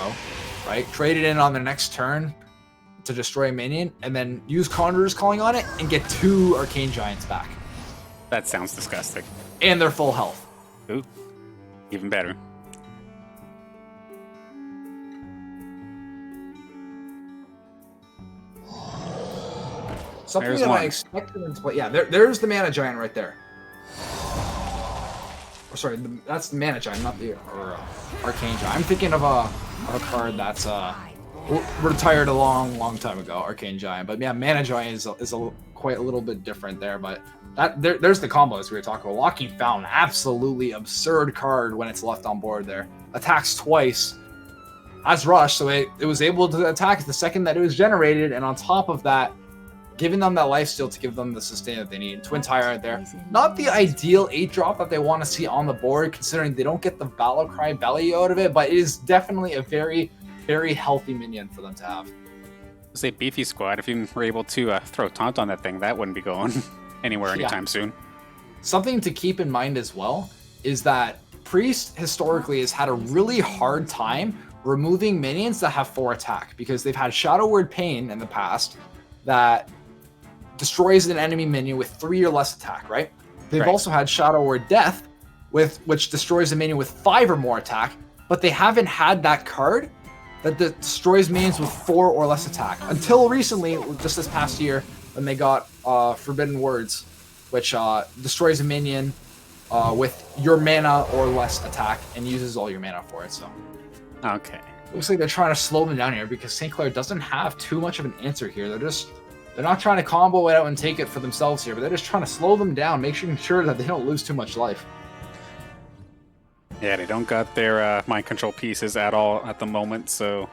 right? Trade it in on their next turn to destroy a minion, and then use Conjurer's Calling on it and get 2 Arcane Giants back. That sounds disgusting. And they're full health. Ooh, even better. Something There's that one. I expected them to play. Yeah, there's the Mana Giant right there. sorry, that's the Mana Giant, not the Arcane Giant. I'm thinking of a card that's retired a long time ago, Arcane Giant. But yeah, Mana Giant is quite a little bit different there. But there's the combos we were talking about. Walking Fountain, absolutely absurd card when it's left on board there. Attacks twice, has Rush, so it was able to attack the second that it was generated, and on top of that, giving them that lifesteal to give them the sustain that they need. Twin Tyrant there. Not the ideal 8-drop that they want to see on the board, considering they don't get the Battle Cry value out of it, but it is definitely a very, very healthy minion for them to have. Say beefy squad, if you were able to throw taunt on that thing, that wouldn't be going anywhere anytime soon. Something to keep in mind as well is that Priest historically has had a really hard time removing minions that have 4 attack, because they've had Shadow Word Pain in the past that destroys an enemy minion with 3 or less attack, right? They've also had Shadow Word Death, which destroys a minion with 5 or more attack, but they haven't had that card that destroys minions with 4 or less attack. Until recently, just this past year, when they got Forbidden Words, which destroys a minion with your mana or less attack and uses all your mana for it, so. Okay. Looks like they're trying to slow them down here because St. Clair doesn't have too much of an answer here. They're not trying to combo it out and take it for themselves here, but they're just trying to slow them down, making sure that they don't lose too much life. Yeah, they don't got their mind control pieces at all at the moment, so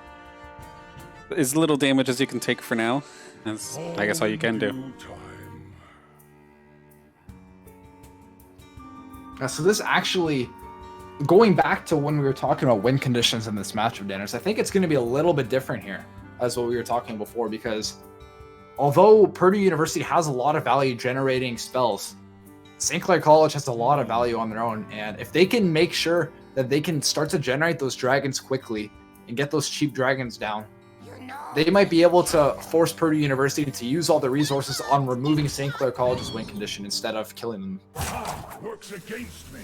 as little damage as you can take for now. That's, I guess, all you can do. So this actually, going back to when we were talking about win conditions in this matchup, Danners, I think it's going to be a little bit different here as what we were talking before, because although Purdue University has a lot of value generating spells, St. Clair College has a lot of value on their own, and if they can make sure that they can start to generate those dragons quickly and get those cheap dragons down, they might be able to force Purdue University to use all the resources on removing St. Clair College's win condition instead of killing them. Works against me.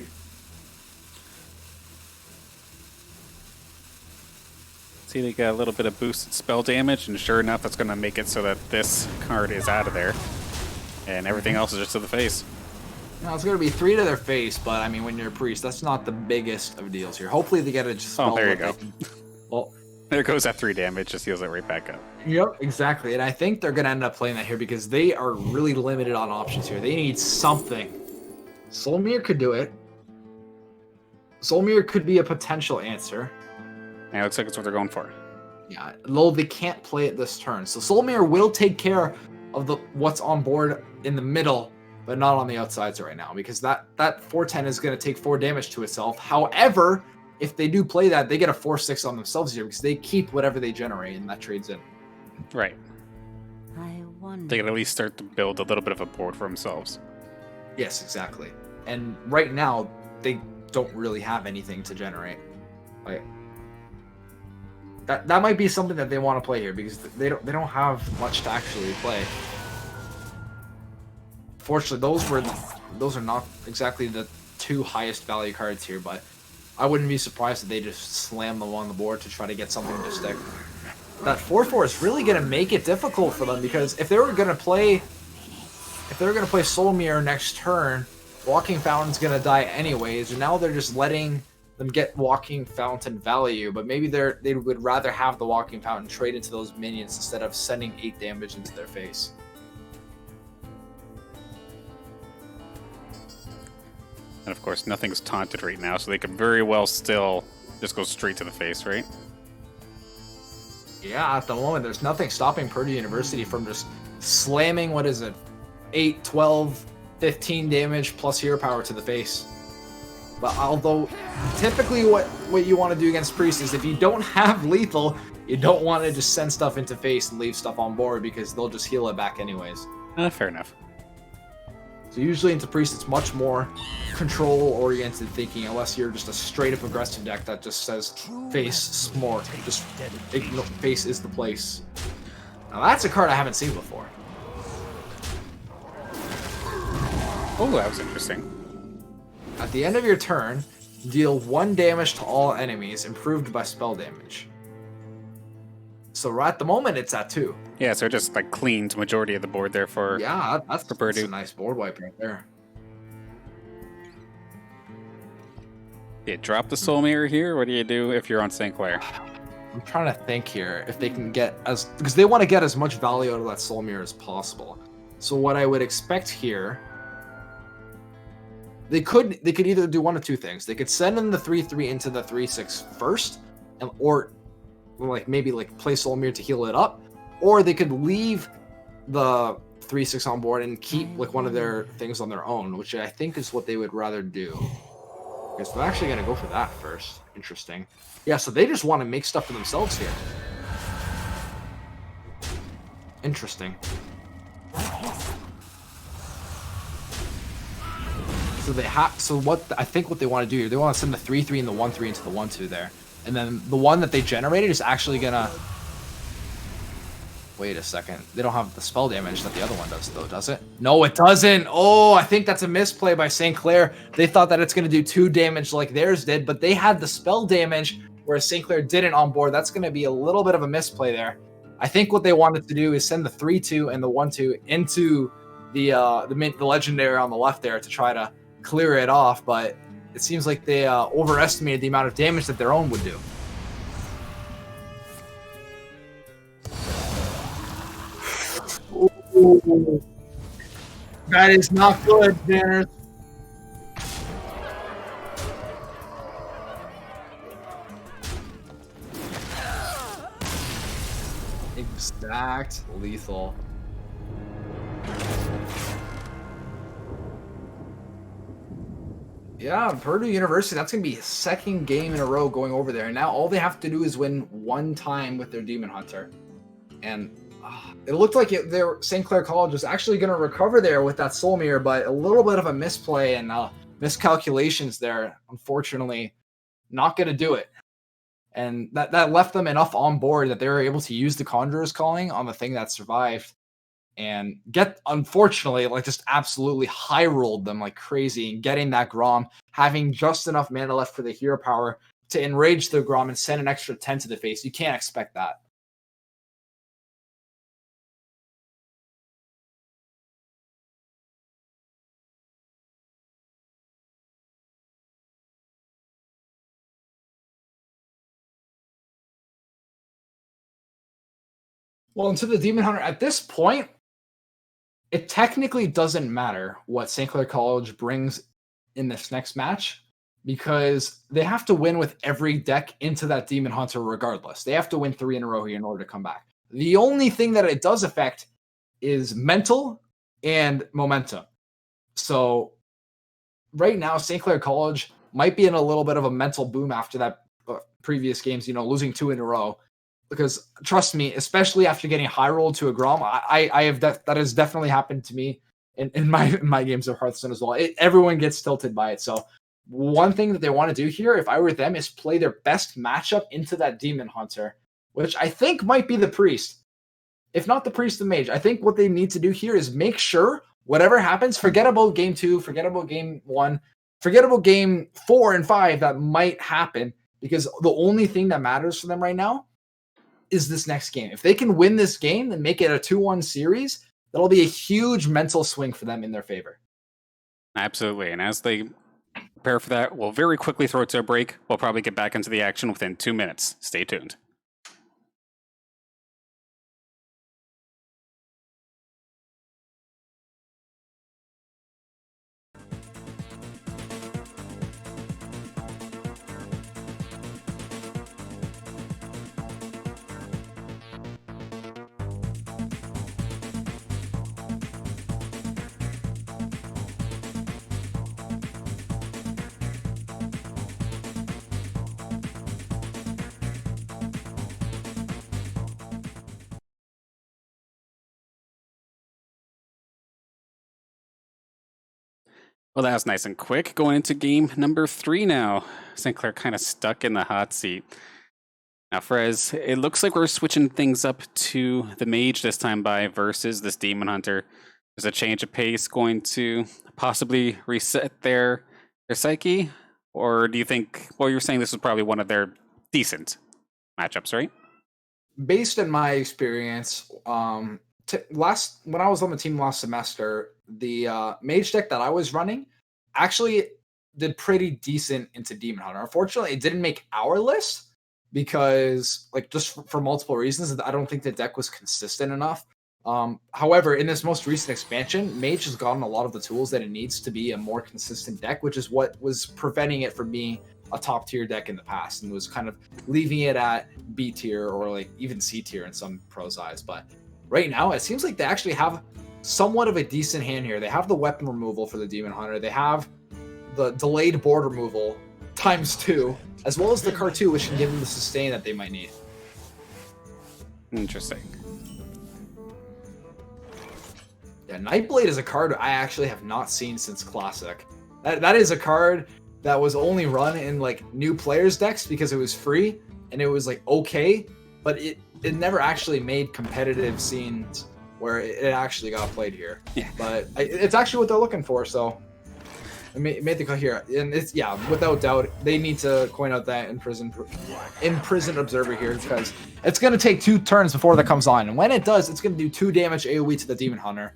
See, they got a little bit of boosted spell damage, and sure enough, that's going to make it so that this card is out of there, and everything else is just to the face. No, it's going to be 3 to their face, but I mean, when you're a priest, that's not the biggest of deals here. Hopefully they get a spell. Oh, there you go. Well, there goes that 3 damage, just heals it right back up. Yep, exactly. And I think they're going to end up playing that here because they are really limited on options here. They need something. Solmir could do it. Solmir could be a potential answer. Yeah, it looks like it's what they're going for. Yeah, though they can't play it this turn. So Solmir will take care of what's on board in the middle, but not on the outsides right now, because that 4/10 is going to take 4 damage to itself. However, if they do play that, they get a 4/6 on themselves here because they keep whatever they generate, and that trades in. Right. I wonder. They can at least start to build a little bit of a board for themselves. Yes, exactly. And right now, they don't really have anything to generate. Like that might be something that they want to play here because they don't have much to actually play. Fortunately, those are not exactly the 2 highest value cards here, but I wouldn't be surprised if they just slam them on the board to try to get something to stick. That 4/4 is really going to make it difficult for them because if they were going to play Solmir next turn, Walking Fountain's going to die anyways, and now they're just letting them get Walking Fountain value, but maybe they would rather have the Walking Fountain trade into those minions instead of sending 8 damage into their face. And of course, nothing's taunted right now, so they could very well still just go straight to the face, right? Yeah, at the moment, there's nothing stopping Purdue University from just slamming, 8, 12, 15 damage plus hero power to the face. But although, typically what you want to do against Priest is if you don't have lethal, you don't want to just send stuff into face and leave stuff on board because they'll just heal it back anyways. Fair enough. So usually into Priest, it's much more control-oriented thinking, unless you're just a straight-up aggressive deck that just says face smart, just face is the place. Now that's a card I haven't seen before. Oh, that was interesting. At the end of your turn, deal 1 damage to all enemies, improved by spell damage. So right at the moment, it's at 2. Yeah, so it just like cleaned majority of the board there for yeah, that's Purdue. a nice board wipe right there. You drop the Soul Mirror here. What do you do if you're on St. Clair? I'm trying to think here if they can get because they want to get as much value out of that Soul Mirror as possible. So what I would expect here, they could either do one of two things. They could send in the 3/3 into the 3/6 first, or like maybe like play Soul Mirror to heal it up, or they could leave the 3/6 on board and keep like one of their things on their own, which I think is what they would rather do. Okay, so I'm actually gonna go for that first. Interesting. Yeah, so they just want to make stuff for themselves here. Interesting. So they have. So what I think what they want to do here, they want to send the 3/3 and the 1/3 into the 1/2 there, and then the one that they generated is actually gonna. Wait a second. They don't have the spell damage that the other one does, though, does it? No, it doesn't. Oh, I think that's a misplay by St. Clair. They thought that it's going to do 2 damage like theirs did, but they had the spell damage, whereas St. Clair didn't on board. That's going to be a little bit of a misplay there. I think what they wanted to do is send the 3/2 and the 1/2 into the legendary on the left there to try to clear it off, but it seems like they overestimated the amount of damage that their own would do. Ooh. That is not good, Banners. Exact lethal. Yeah, Purdue University, that's going to be a second game in a row going over there. And now all they have to do is win one time with their Demon Hunter. And it looked like their St. Clair College was actually going to recover there with that Soul Mirror, but a little bit of a misplay and miscalculations there. Unfortunately, not going to do it. And that left them enough on board that they were able to use the Conjurer's Calling on the thing that survived and unfortunately, like just absolutely high rolled them like crazy and getting that Grom, having just enough mana left for the hero power to enrage the Grom and send an extra 10 to the face. You can't expect that. Well, into the Demon Hunter, at this point, it technically doesn't matter what St. Clair College brings in this next match because they have to win with every deck into that Demon Hunter regardless. They have to win 3 in a row here in order to come back. The only thing that it does affect is mental and momentum. So right now, St. Clair College might be in a little bit of a mental boom after that previous games, losing 2 in a row. Because trust me, especially after getting high rolled to a Grom, I have that has definitely happened to me in my games of Hearthstone as well. Everyone gets tilted by it. So one thing that they want to do here, if I were them, is play their best matchup into that Demon Hunter, which I think might be the Priest. If not the Priest, the Mage. I think what they need to do here is make sure whatever happens, forget about game 2, forget about game 1, forget about game 4 and 5 that might happen, because the only thing that matters for them right now is this next game. If they can win this game and make it a 2-1 series, that'll be a huge mental swing for them in their favor. Absolutely. And as they prepare for that, we'll very quickly throw it to a break. We'll probably get back into the action within 2 minutes. Stay tuned. Well, that was nice and quick. Going into game number 3 now. St. Clair kind of stuck in the hot seat. Now, Frez, it looks like we're switching things up to the Mage this time versus this Demon Hunter. Is a change of pace going to possibly reset their psyche? Or do you think, well, you're saying this is probably one of their decent matchups, right? Based on my experience, when I was on the team last semester, the Mage deck that I was running, actually, did pretty decent into Demon Hunter. Unfortunately, it didn't make our list because, like, just for multiple reasons. I don't think the deck was consistent enough. However, in this most recent expansion, Mage has gotten a lot of the tools that it needs to be a more consistent deck, which is what was preventing it from being a top tier deck in the past and was kind of leaving it at B tier or like even C tier in some pros' eyes. But right now, it seems like they actually have somewhat of a decent hand here. They have the weapon removal for the Demon Hunter. They have the delayed board removal ×2, as well as the card 2, which can give them the sustain that they might need. Interesting. Yeah, Nightblade is a card I actually have not seen since Classic. That is a card that was only run in like new players decks because it was free and it was like okay, but it never actually made competitive scenes where it actually got played here. Yeah. But it's actually what they're looking for, so it made the cut here. And it's, yeah, without doubt, they need to coin out that imprisoned observer here because it's going to take 2 turns before that comes on. And when it does, it's going to do 2 damage AoE to the Demon Hunter.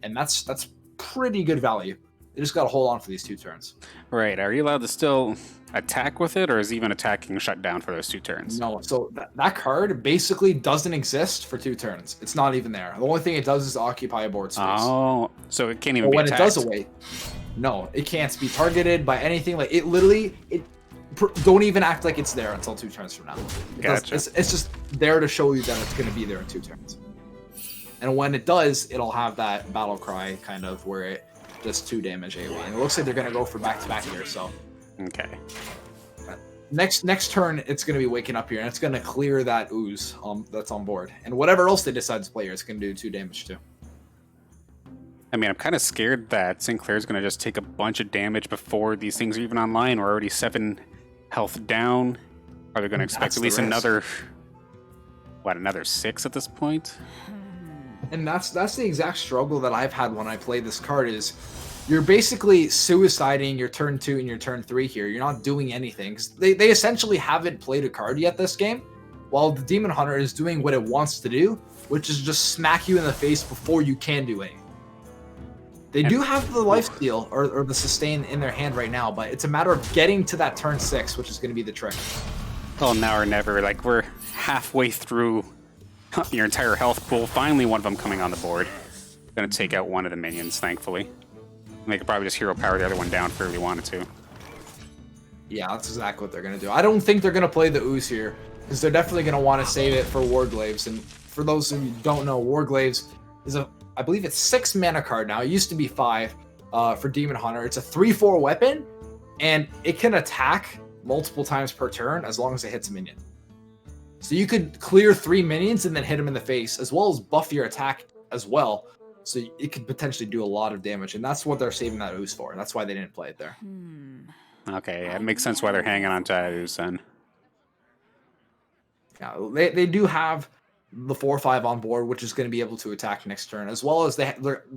And that's pretty good value. They just got to hold on for these 2 turns. Right. Are you allowed to still attack with it, or is even attacking shut down for those 2 turns? No. So that card basically doesn't exist for 2 turns. It's not even there. The only thing it does is occupy a board space. Oh, so it can't even But be when attacked. it does away, no, it can't be targeted by anything. Like it literally, don't even act like it's there until 2 turns from now. Gotcha. It's just there to show you that it's going to be there in 2 turns. And when it does, it'll have that battle cry kind of where it does 2 damage AoE. And it looks like they're going to go for back-to-back here, so. Okay. Next turn, it's going to be waking up here, and it's going to clear that ooze that's on board. And whatever else they decide to play here, it's going to do 2 damage too. I mean, I'm kind of scared that Sinclair's going to just take a bunch of damage before these things are even online. We're already 7 health down. Are they going to expect That's at least the risk. another 6 at this point? And that's the exact struggle that I've had when I play this card is you're basically suiciding your turn 2 and your turn 3 here. You're not doing anything. 'Cause they essentially haven't played a card yet this game, while the Demon Hunter is doing what it wants to do, which is just smack you in the face before you can do anything. They do have the lifesteal or the sustain in their hand right now, but it's a matter of getting to that turn 6, which is going to be the trick. Well, now or never. Like, we're halfway through your entire health pool. Finally, one of them coming on the board. Gonna take out one of the minions, thankfully. And they could probably just hero power the other one down if they really wanted to. Yeah, that's exactly what they're going to do. I don't think they're going to play the ooze here, because they're definitely going to want to save it for Warglaves. And for those who don't know, Warglaves is I believe it's 6 mana card now. It used to be 5 for Demon Hunter. It's a 3/4 weapon, and it can attack multiple times per turn as long as it hits a minion. So you could clear 3 minions and then hit them in the face, as well as buff your attack as well. So it could potentially do a lot of damage, and that's what they're saving that ooze for. That's why they didn't play it there. Okay, it makes sense why they're hanging on to that ooze then. Yeah, they do have the 4/5 on board, which is going to be able to attack next turn, as well as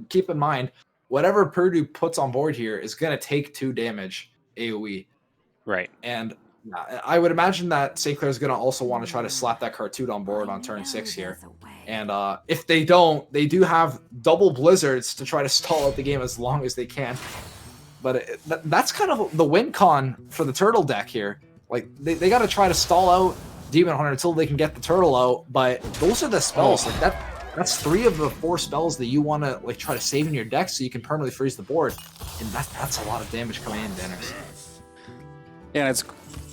keep in mind, whatever Purdue puts on board here is going to take 2 damage AoE. Right. And I would imagine that St. Clair's going to also want to try to slap that Cartoon on board on turn 6 here. And if they don't, they do have double Blizzards to try to stall out the game as long as they can. But that's kind of the win con for the Turtle deck here. Like, they got to try to stall out Demon Hunter until they can get the Turtle out. But those are the spells. Like that's 3 of the 4 spells that you want to like try to save in your deck so you can permanently freeze the board. And that's a lot of damage coming in, Dennis. Yeah,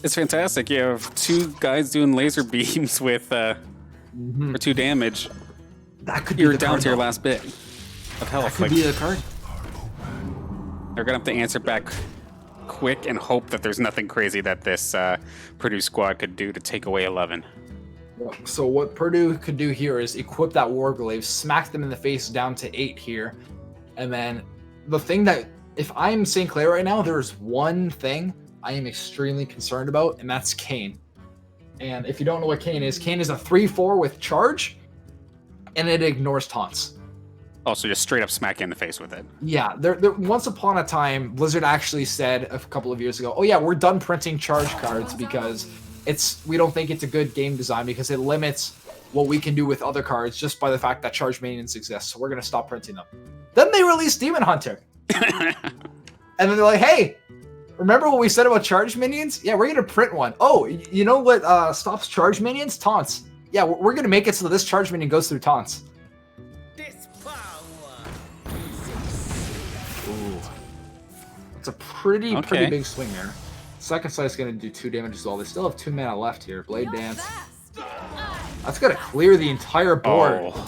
it's fantastic. You have 2 guys doing laser beams with for 2 damage. That could be You're the down card, to your though. last bit of health. That could be the card. They're gonna have to answer back quick and hope that there's nothing crazy that this Purdue squad could do to take away 11. So what Purdue could do here is equip that Warglaive, smack them in the face down to 8 here, and then the thing that, if I'm St. Clair right now, there's one thing I am extremely concerned about, and that's Kane. And if you don't know what Kane is a 3/4 with charge, and it ignores taunts. Oh, so just straight up smack you in the face with it. Yeah, there once upon a time, Blizzard actually said a couple of years ago, oh yeah, we're done printing charge cards because we don't think it's a good game design because it limits what we can do with other cards just by the fact that charge minions exist, so we're going to stop printing them. Then they released Demon Hunter. And then they're like, hey, Remember what we said about charge minions? Yeah, we're gonna print one. Oh, you know what stops charge minions? Taunts. Yeah, we're gonna make it so this charge minion goes through taunts. Ooh. It's a pretty big swing there. Second sight's gonna do 2 damage as well. They still have 2 mana left here. Blade Dance. That's gonna clear the entire board. Oh.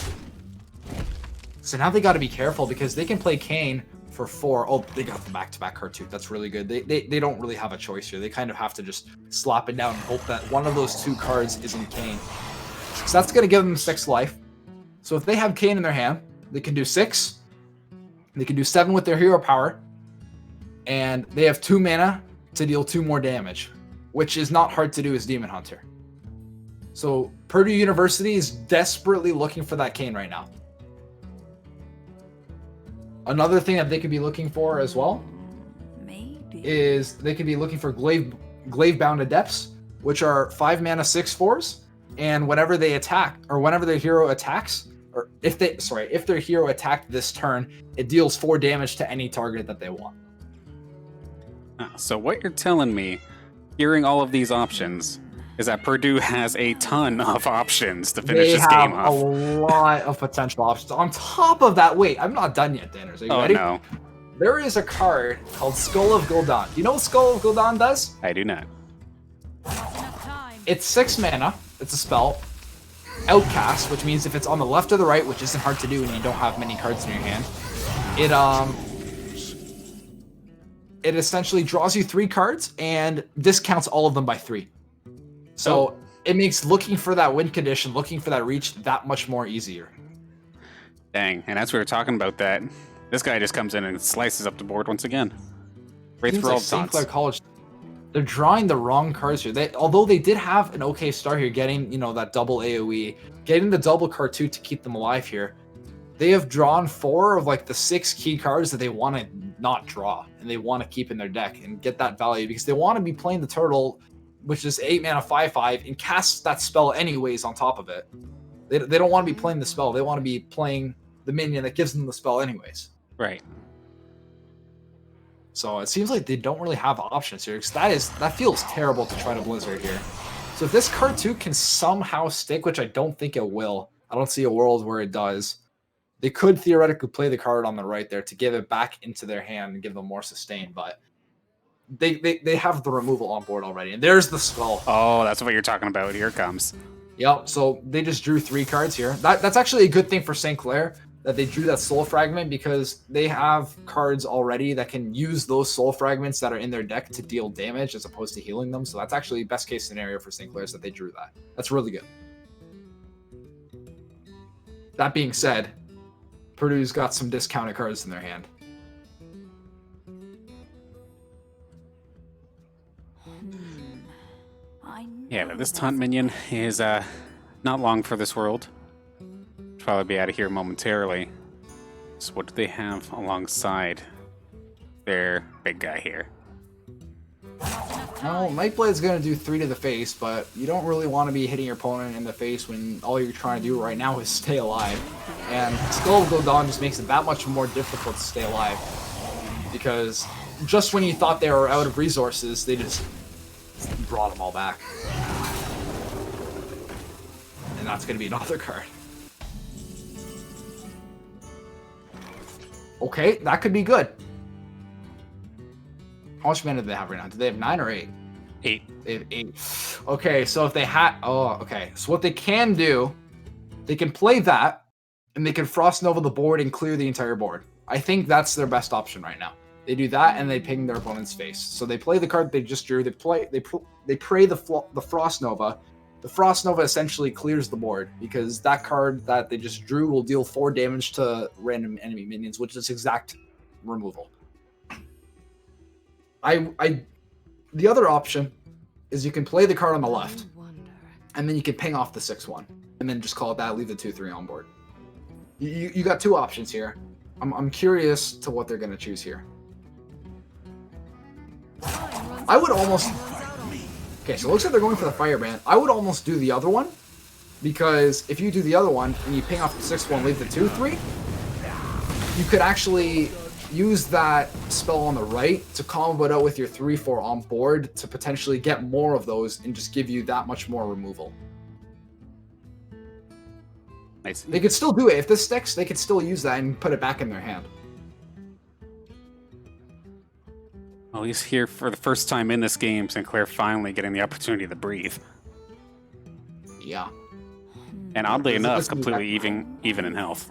So now they gotta be careful because they can play Kane for 4. Oh, they got the back-to-back card too. That's really good. They don't really have a choice here. They kind of have to just slap it down and hope that one of those 2 cards isn't Kane. So that's gonna give them 6 life. So if they have Kane in their hand, they can do 6. They can do 7 with their hero power. And they have 2 mana to deal 2 more damage, which is not hard to do as Demon Hunter. So Purdue University is desperately looking for that Kane right now. Another thing that they could be looking for as well is they could be looking for Glaive-bound Adepts, which are 5 mana 6/4s, and whenever they attack, or whenever their hero attacks, or if their hero attacked this turn, it deals 4 damage to any target that they want. So what you're telling me, hearing all of these options, is that Purdue has a ton of options to finish this game off. They have a lot of potential options. On top of that, wait, I'm not done yet, Danners. Are you ready? No. There is a card called Skull of Gul'dan. Do you know what Skull of Gul'dan does? I do not. It's 6 mana. It's a spell. Outcast, which means if it's on the left or the right, which isn't hard to do when you don't have many cards in your hand, it essentially draws you 3 cards and discounts all of them by 3. So it makes looking for that win condition, looking for that reach, that much more easier. Dang, and as we were talking about that, this guy just comes in and slices up the board once again. Right through all the St. taunts. Clair College, they're drawing the wrong cards here. Although they did have an okay start here, getting that double AoE, getting the double card too to keep them alive here. They have drawn 4 of like the 6 key cards that they want to not draw and they want to keep in their deck and get that value because they want to be playing the turtle, which is 8 mana 5/5, and casts that spell anyways on top of it. They don't want to be playing the spell. They want to be playing the minion that gives them the spell anyways. Right. So it seems like they don't really have options here, because that feels terrible to try to Blizzard here. So if this card too can somehow stick, which I don't think it will, I don't see a world where it does, they could theoretically play the card on the right there to give it back into their hand and give them more sustain, but they have the removal on board already. And there's the skull. Oh, that's what you're talking about. Here it comes. Yep, so they just drew 3 cards here. That's actually a good thing for St. Clair, that they drew that soul fragment, because they have cards already that can use those soul fragments that are in their deck to deal damage as opposed to healing them. So that's actually best case scenario for St. Clair's that they drew that. That's really good. That being said, Purdue's got some discounted cards in their hand. Yeah, but this taunt minion is not long for this world. Probably be out of here momentarily. So what do they have alongside their big guy here? Well, Nightblade's going to do 3 to the face, but you don't really want to be hitting your opponent in the face when all you're trying to do right now is stay alive. And Skull of Gul'dan just makes it that much more difficult to stay alive, because just when you thought they were out of resources, they just brought them all back. And that's going to be another card. Okay, that could be good. How much mana do they have right now? Do they have 9 or 8? 8. They have 8. Okay, so if they had... Oh, okay. So what they can do, they can play that, and they can Frost Nova the board and clear the entire board. I think that's their best option right now. They do that, and they ping their opponent's face. So they play the card they just drew. They pray the Frost Nova. The Frost Nova essentially clears the board, because that card that they just drew will deal 4 damage to random enemy minions, which is exact removal. The other option is you can play the card on the left, and then you can ping off the 6/1, and then just call it that, leave the 2/3 on board. You got 2 options here. I'm curious to what they're going to choose here. I would almost... Okay, so it looks like they're going for the Firebrand. I would almost do the other one, because if you do the other one and you ping off the 6/1, leave the 2/3, you could actually use that spell on the right to combo it out with your 3/4 on board to potentially get more of those and just give you that much more removal. Nice. They could still do it. If this sticks, they could still use that and put it back in their hand. Well, he's here for the first time in this game. Sinclair finally getting the opportunity to breathe. Yeah. And oddly enough, This is completely even in health.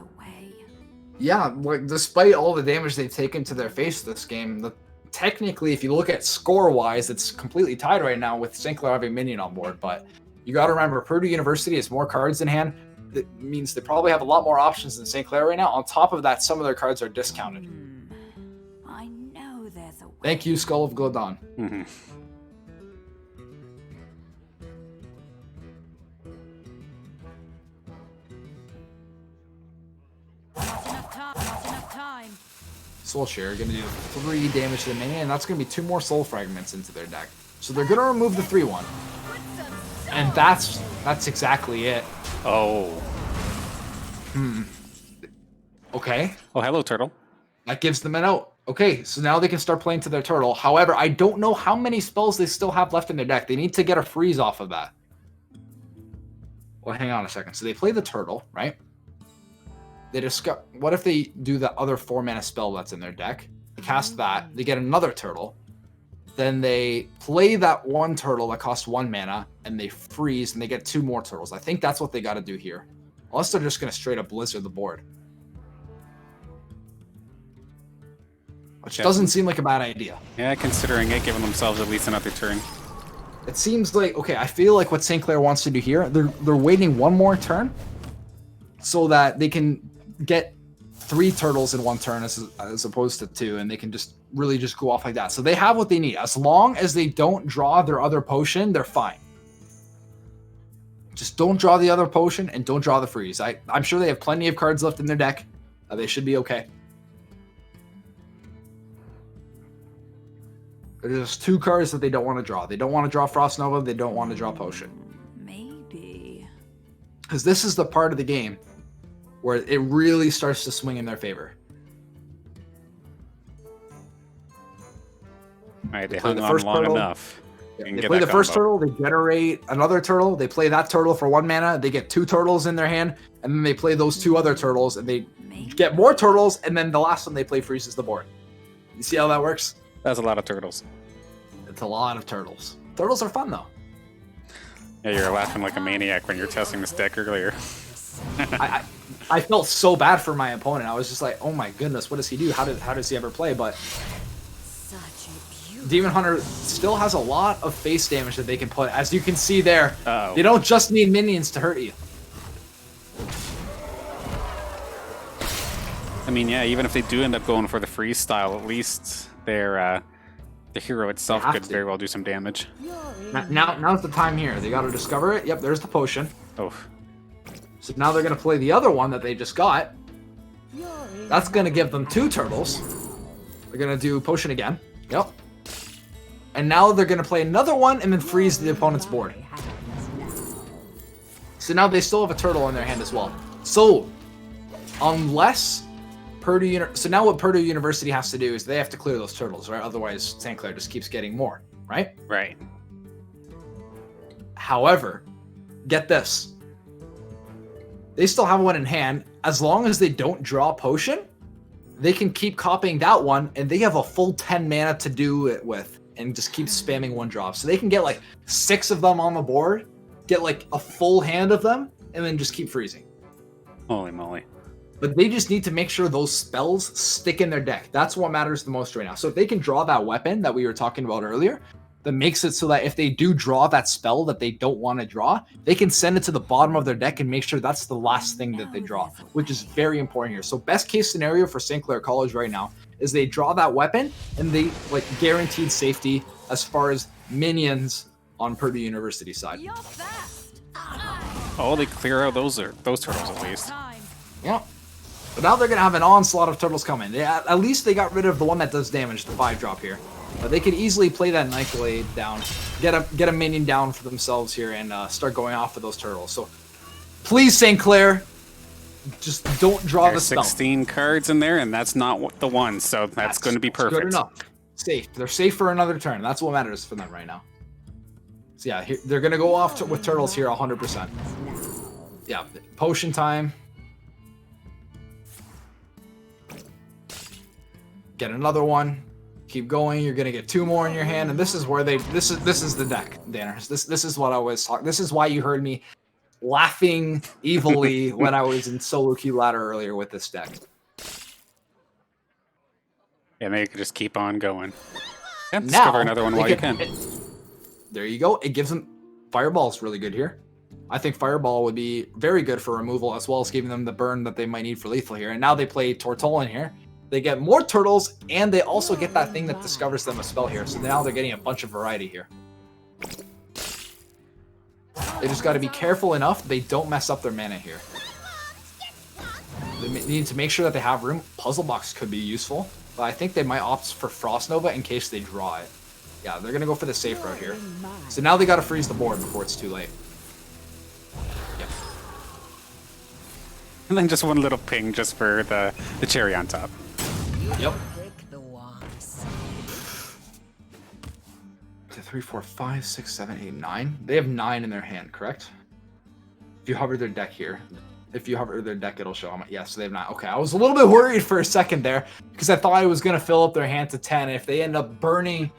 Yeah, like, despite all the damage they've taken to their face this game, technically, if you look at score-wise, it's completely tied right now with Sinclair having minion on board. But you got to remember, Purdue University has more cards in hand. That means they probably have a lot more options than Sinclair right now. On top of that, some of their cards are discounted. I know there's a way. Thank you, Skull of Glodon. Mm-hmm. Not enough time. Soul Share gonna do 3 damage to the minion, and that's gonna be 2 more soul fragments into their deck. So they're gonna remove the 3/1. And that's exactly it. Oh. Okay. Oh, hello, turtle. That gives them an out. Okay, so now they can start playing to their turtle. However, I don't know how many spells they still have left in their deck. They need to get a freeze off of that. Well, hang on a second. So they play the turtle, right? They discover. What if they do the other 4-mana spell that's in their deck? They cast that. They get another turtle. Then they play that 1 turtle that costs 1 mana, and they freeze, and they get 2 more turtles. I think that's what they got to do here. Unless they're just going to straight up blizzard the board. Which doesn't seem like a bad idea. Yeah, considering it, giving themselves at least another turn. It seems like, okay, I feel like what St. Clair wants to do here, they're waiting 1 more turn so that they can get 3 turtles in 1 turn as opposed to 2, and they can just really just go off like that. So they have what they need. As long as they don't draw their other potion, they're fine. Just don't draw the other potion and don't draw the freeze. I'm sure they have plenty of cards left in their deck. They should be okay. There's just 2 cards that they don't want to draw. They don't want to draw Frost Nova. They don't want to draw Potion. Maybe. Because this is the part of the game where it really starts to swing in their favor. Alright, they hung on long enough. They play the first turtle, they generate another turtle, they play that turtle for 1 mana, they get 2 turtles in their hand, and then they play those 2 other turtles, and they get more turtles, and then the last one they play freezes the board. You see how that works? That's a lot of turtles. It's a lot of turtles. Turtles are fun, though. Yeah, you were laughing like a maniac when you were testing this deck earlier. I felt so bad for my opponent. I was just like, oh my goodness, what does he do? How does he ever play? But Demon Hunter still has a lot of face damage that they can put. As you can see there, they don't just need minions to hurt you. I mean, yeah, even if they do end up going for the freeze style, at least the hero itself could very well do some damage. Now's the time here. They got to discover it. Yep, there's the potion. Oh. So now they're going to play the other one that they just got. That's going to give them 2 turtles. They're going to do potion again. Yep. And now they're going to play another one and then freeze the opponent's board. So now they still have a turtle in their hand as well. So, unless Purdue... So now what Purdue University has to do is they have to clear those turtles, right? Otherwise, St. Clair just keeps getting more, right? Right. However, get this. They still have one in hand. As long as they don't draw potion, they can keep copying that one, and they have a full 10 mana to do it with, and just keep spamming 1 drop. So they can get like 6 of them on the board, get like a full hand of them, and then just keep freezing. Holy moly. But they just need to make sure those spells stick in their deck. That's what matters the most right now. So if they can draw that weapon that we were talking about earlier, that makes it so that if they do draw that spell that they don't want to draw, they can send it to the bottom of their deck and make sure that's the last thing that they draw, which is very important here. So best case scenario for St. Clair College right now is they draw that weapon and they like guaranteed safety as far as minions on Purdue University side. Oh, they clear out those turtles at least. Yeah. But now they're going to have an onslaught of turtles coming. At least they got rid of the one that does damage, the 5-drop here. But they could easily play that Night Blade down, get a minion down for themselves here, and start going off with those turtles. So, please, St. Clair, just don't draw There's the spell. 16 cards in there, and that's not what the one, so that's going to be perfect. Good enough. Safe. They're safe for another turn. That's what matters for them right now. So yeah, they're gonna go off with turtles here 100%. Yeah, potion time. Get another one. Keep going. You're gonna get 2 more in your hand, and this is where this is the deck, Danners. This is what I was talking. This is why you heard me laughing evilly when I was in solo queue ladder earlier with this deck. And they can just keep on going. Yeah, Now, discover another one while you can. There you go. It gives them Fireball's really good here. I think Fireball would be very good for removal as well as giving them the burn that they might need for lethal here. And now they play Tortolan here. They get more turtles, and they also get that thing that discovers them a spell here. So now they're getting a bunch of variety here. They just got to be careful enough they don't mess up their mana here. They need to make sure that they have room. Puzzle Box could be useful, but I think they might opt for Frost Nova in case they draw it. Yeah, they're going to go for the safe route here. So now they got to freeze the board before it's too late. Yep. And then just one little ping just for the cherry on top. Yep. Pick the ones. 3, 4, 5, 6, 7, 8, 9. They have 9 in their hand, correct? If you hover their deck here. If you hover their deck, it'll show them. Yes, they have 9. Okay, I was a little bit worried for a second there because I thought I was going to fill up their hand to 10. If they end up burning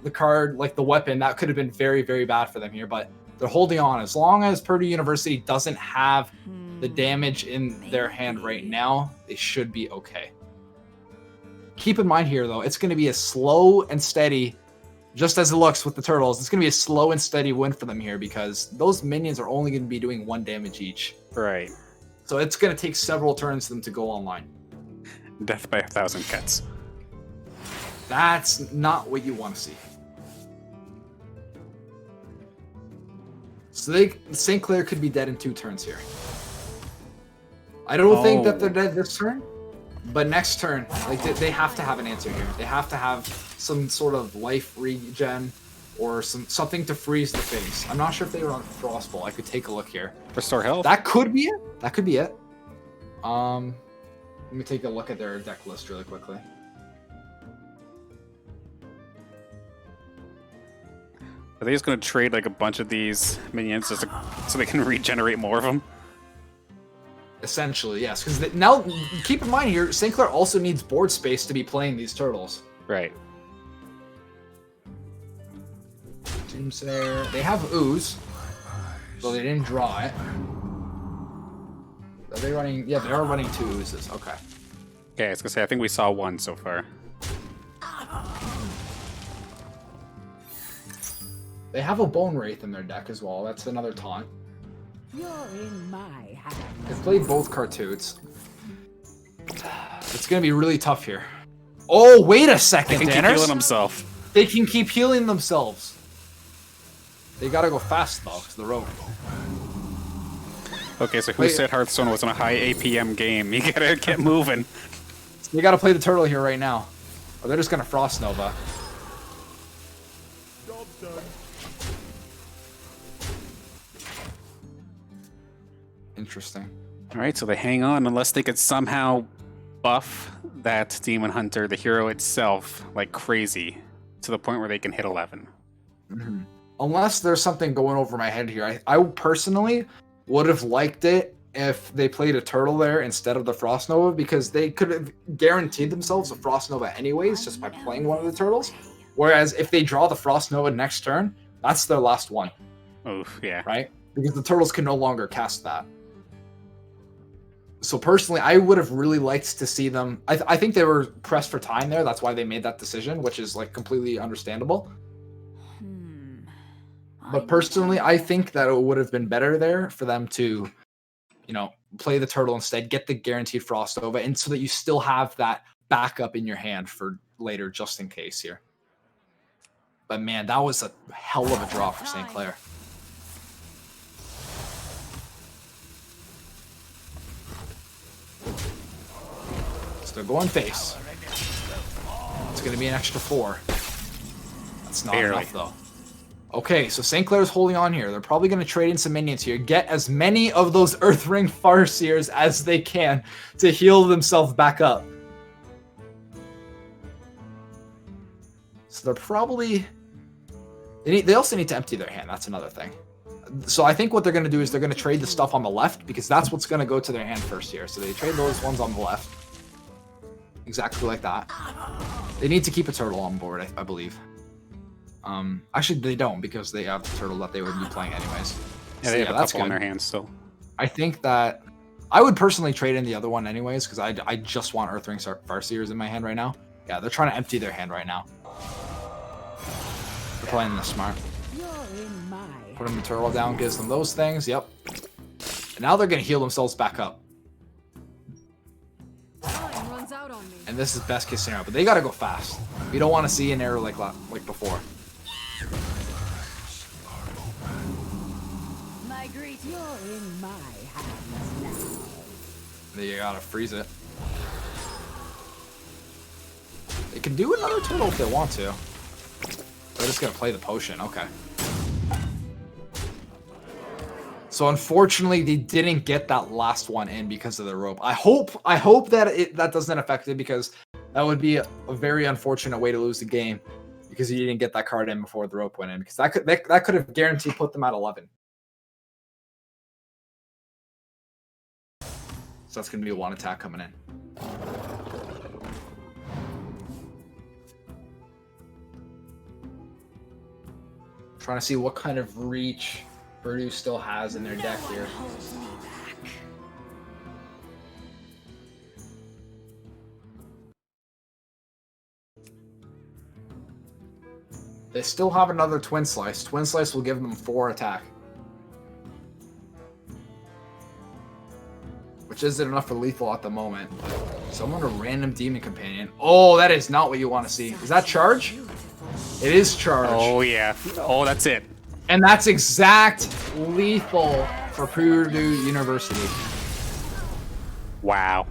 the card, like the weapon, that could have been very, very bad for them here. But they're holding on. As long as Purdue University doesn't have the damage in their hand right now, they should be okay. Keep in mind here, though, it's going to be a slow and steady, just as it looks with the turtles, it's going to be a slow and steady win for them here because those minions are only going to be doing 1 damage each. Right. So it's going to take several turns for them to go online. Death by 1,000 cuts. That's not what you want to see. So St. Clair could be dead in 2 turns here. I don't think that they're dead this turn, but next turn, like they have to have an answer here. They have to have some sort of life regen or something to freeze the face. I'm not sure if they were on Frostball. I could take a look here. Restore health? That could be it. That could be it. Let me take a look at their deck list really quickly. Are they just going to trade like a bunch of these minions just so they can regenerate more of them? Essentially, yes. Because now, keep in mind here, St. Clair also needs board space to be playing these turtles. Right. Doomsayer. They have Ooze, so they didn't draw it. Are they running? Yeah, they are running 2 Oozes. Okay. Okay, I was going to say, I think we saw 1 so far. They have a Bone Wraith in their deck as well. That's another taunt. You're in my hands. They've played both Cartoots. It's going to be really tough here. Oh, wait a second, They can keep Danners. healing himself. They can keep healing themselves. They gotta go fast, though, because the rogue. Okay, so who Wait. said Hearthstone was in a high APM game? You gotta get moving. They gotta play the turtle here right now. Or they're just gonna Frost Nova. Job done. Interesting. Alright, so they hang on unless they could somehow buff that Demon Hunter, the hero itself, like crazy, to the point where they can hit 11. Mm-hmm. Unless there's something going over my head here. I personally would have liked it if they played a turtle there instead of the Frost Nova, because they could have guaranteed themselves a Frost Nova anyways just by playing one of the turtles. Whereas if they draw the Frost Nova next turn, that's their last one, Oof, yeah. right? Because the turtles can no longer cast that. So personally, I would have really liked to see them. I think they were pressed for time there. That's why they made that decision, which is like completely understandable. But personally, I think that it would have been better there for them to, play the turtle instead, get the guaranteed Frost Nova, and so that you still have that backup in your hand for later, just in case here. But man, that was a hell of a draw for St. Clair. So they're going face. It's going to be an extra 4. That's not Barely. enough, though. Okay, so St. Clair's holding on here. They're probably going to trade in some minions here. Get as many of those Earthring Farseers as they can to heal themselves back up. So they're probably... They also need to empty their hand. That's another thing. So I think what they're going to do is they're going to trade the stuff on the left because that's what's going to go to their hand first here. So they trade those ones on the left. Exactly like that. They need to keep a turtle on board, I believe. Actually, they don't because they have the turtle that they would be playing anyways. Yeah, they have a couple on their hands still. I think that I would personally trade in the other one anyways because I just want Earthring Farseers in my hand right now. Yeah, they're trying to empty their hand right now. They're playing this smart. Putting the turtle down gives them those things. Yep. And now they're going to heal themselves back up. And this is best case scenario, but they got to go fast. We don't want to see an error like before. You're in my hands now. You gotta freeze it. They can do another turtle if they want to. They're just gonna play the potion. Okay. So unfortunately, they didn't get that last one in because of the rope. I hope that that doesn't affect it because that would be a very unfortunate way to lose the game because you didn't get that card in before the rope went in because that could have guaranteed put them at 11. So that's going to be a one attack coming in. Trying to see what kind of reach Purdue still has in their deck here. They still have another Twin Slice. Twin Slice will give them 4 attack. Which isn't enough for lethal at the moment. Someone a random demon companion. Oh, that is not what you want to see. Is that charge? It is charge. Oh, yeah. Oh, that's it. And that's exact lethal for Purdue University. Wow.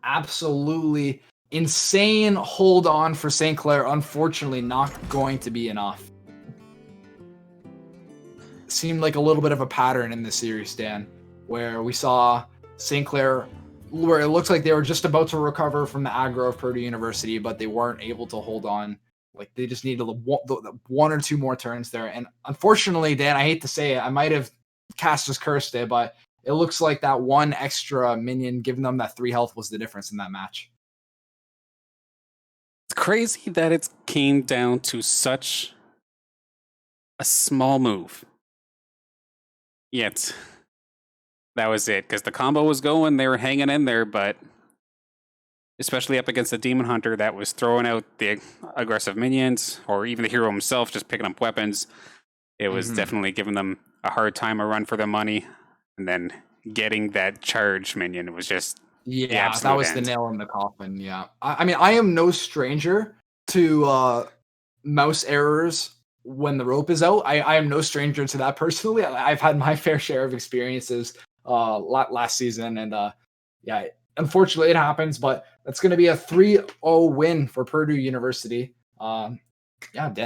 Absolutely insane hold on for St. Clair. Unfortunately, not going to be enough. Seemed like a little bit of a pattern in this series, Dan, where we saw St. Clair, where it looks like they were just about to recover from the aggro of Purdue University, but they weren't able to hold on. Like they just needed the 1 or 2 more turns there. And unfortunately, Dan, I hate to say it, I might have Caster's cursed it, but it looks like that 1 extra minion giving them that 3 health was the difference in that match. It's crazy that it came down to such a small move. Yet, that was it, because the combo was going, they were hanging in there, but especially up against the Demon Hunter that was throwing out the aggressive minions, or even the hero himself just picking up weapons, it was definitely giving them a hard time, a run for their money, and then getting that charge minion was just that was the nail in the coffin. Yeah, I mean, I am no stranger to mouse errors when the rope is out. I am no stranger to that personally. I've had my fair share of experiences last season, and unfortunately it happens, but that's going to be a 3-0 win for Purdue University. Dan,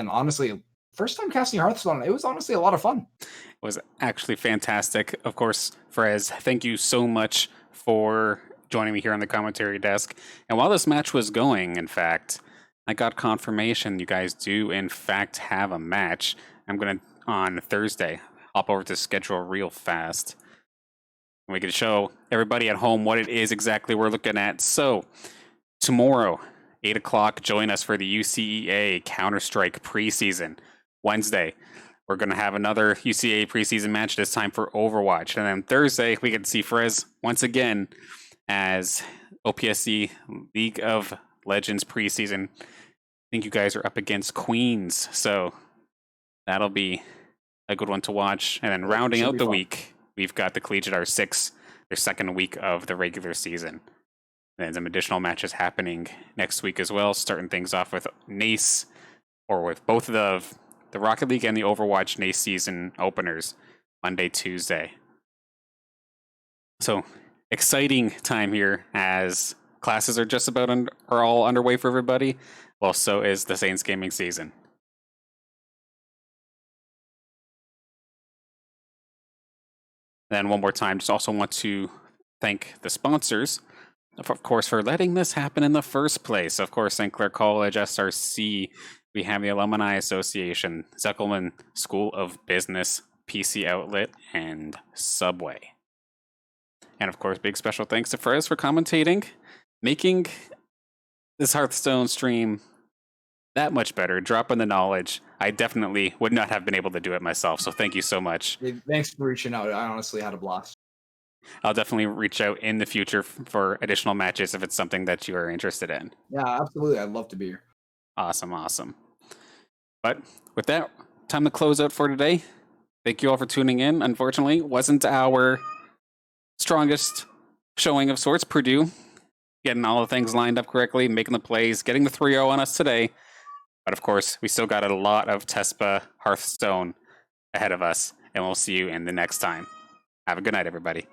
honestly, first time casting Hearthstone, it was honestly a lot of fun. It was actually fantastic. Of course, Frez, thank you so much for joining me here on the commentary desk. And while this match was going, in fact, I got confirmation you guys do, in fact, have a match. I'm going to, on Thursday, hop over to schedule real fast. And we can show everybody at home what it is exactly we're looking at. So, tomorrow, 8 o'clock, join us for the UCEA Counter-Strike preseason. Wednesday, we're going to have another UCEA preseason match, this time for Overwatch. And then Thursday, we get to see Frez once again as OPSC League of Legends preseason. I think you guys are up against Queens, so that'll be a good one to watch. And then rounding out the week, we've got the Collegiate R6, their second week of the regular season. And some additional matches happening next week as well, starting things off with NACE, or with both of the Rocket League and the Overwatch NACE season openers, Monday, Tuesday. So, exciting time here as classes are just about are all underway for everybody. Well, so is the Saints gaming season. Then one more time, just also want to thank the sponsors, of course, for letting this happen in the first place. Of course, St. Clair College, SRC, we have the Alumni Association, Zeckelman School of Business, PC Outlet, and Subway. And of course, big special thanks to Fres for commentating, making this Hearthstone stream that much better, dropping the knowledge. I definitely would not have been able to do it myself, so thank you so much. Thanks for reaching out. I honestly had a blast. I'll definitely reach out in the future for additional matches if it's something that you are interested in. Yeah, absolutely. I'd love to be here. Awesome, awesome. But with that, time to close out for today. Thank you all for tuning in. Unfortunately, wasn't our strongest showing of sorts. Purdue getting all the things lined up correctly, making the plays, getting the 3-0 on us today. But of course, we still got a lot of TESPA Hearthstone ahead of us, and we'll see you in the next time. Have a good night, everybody.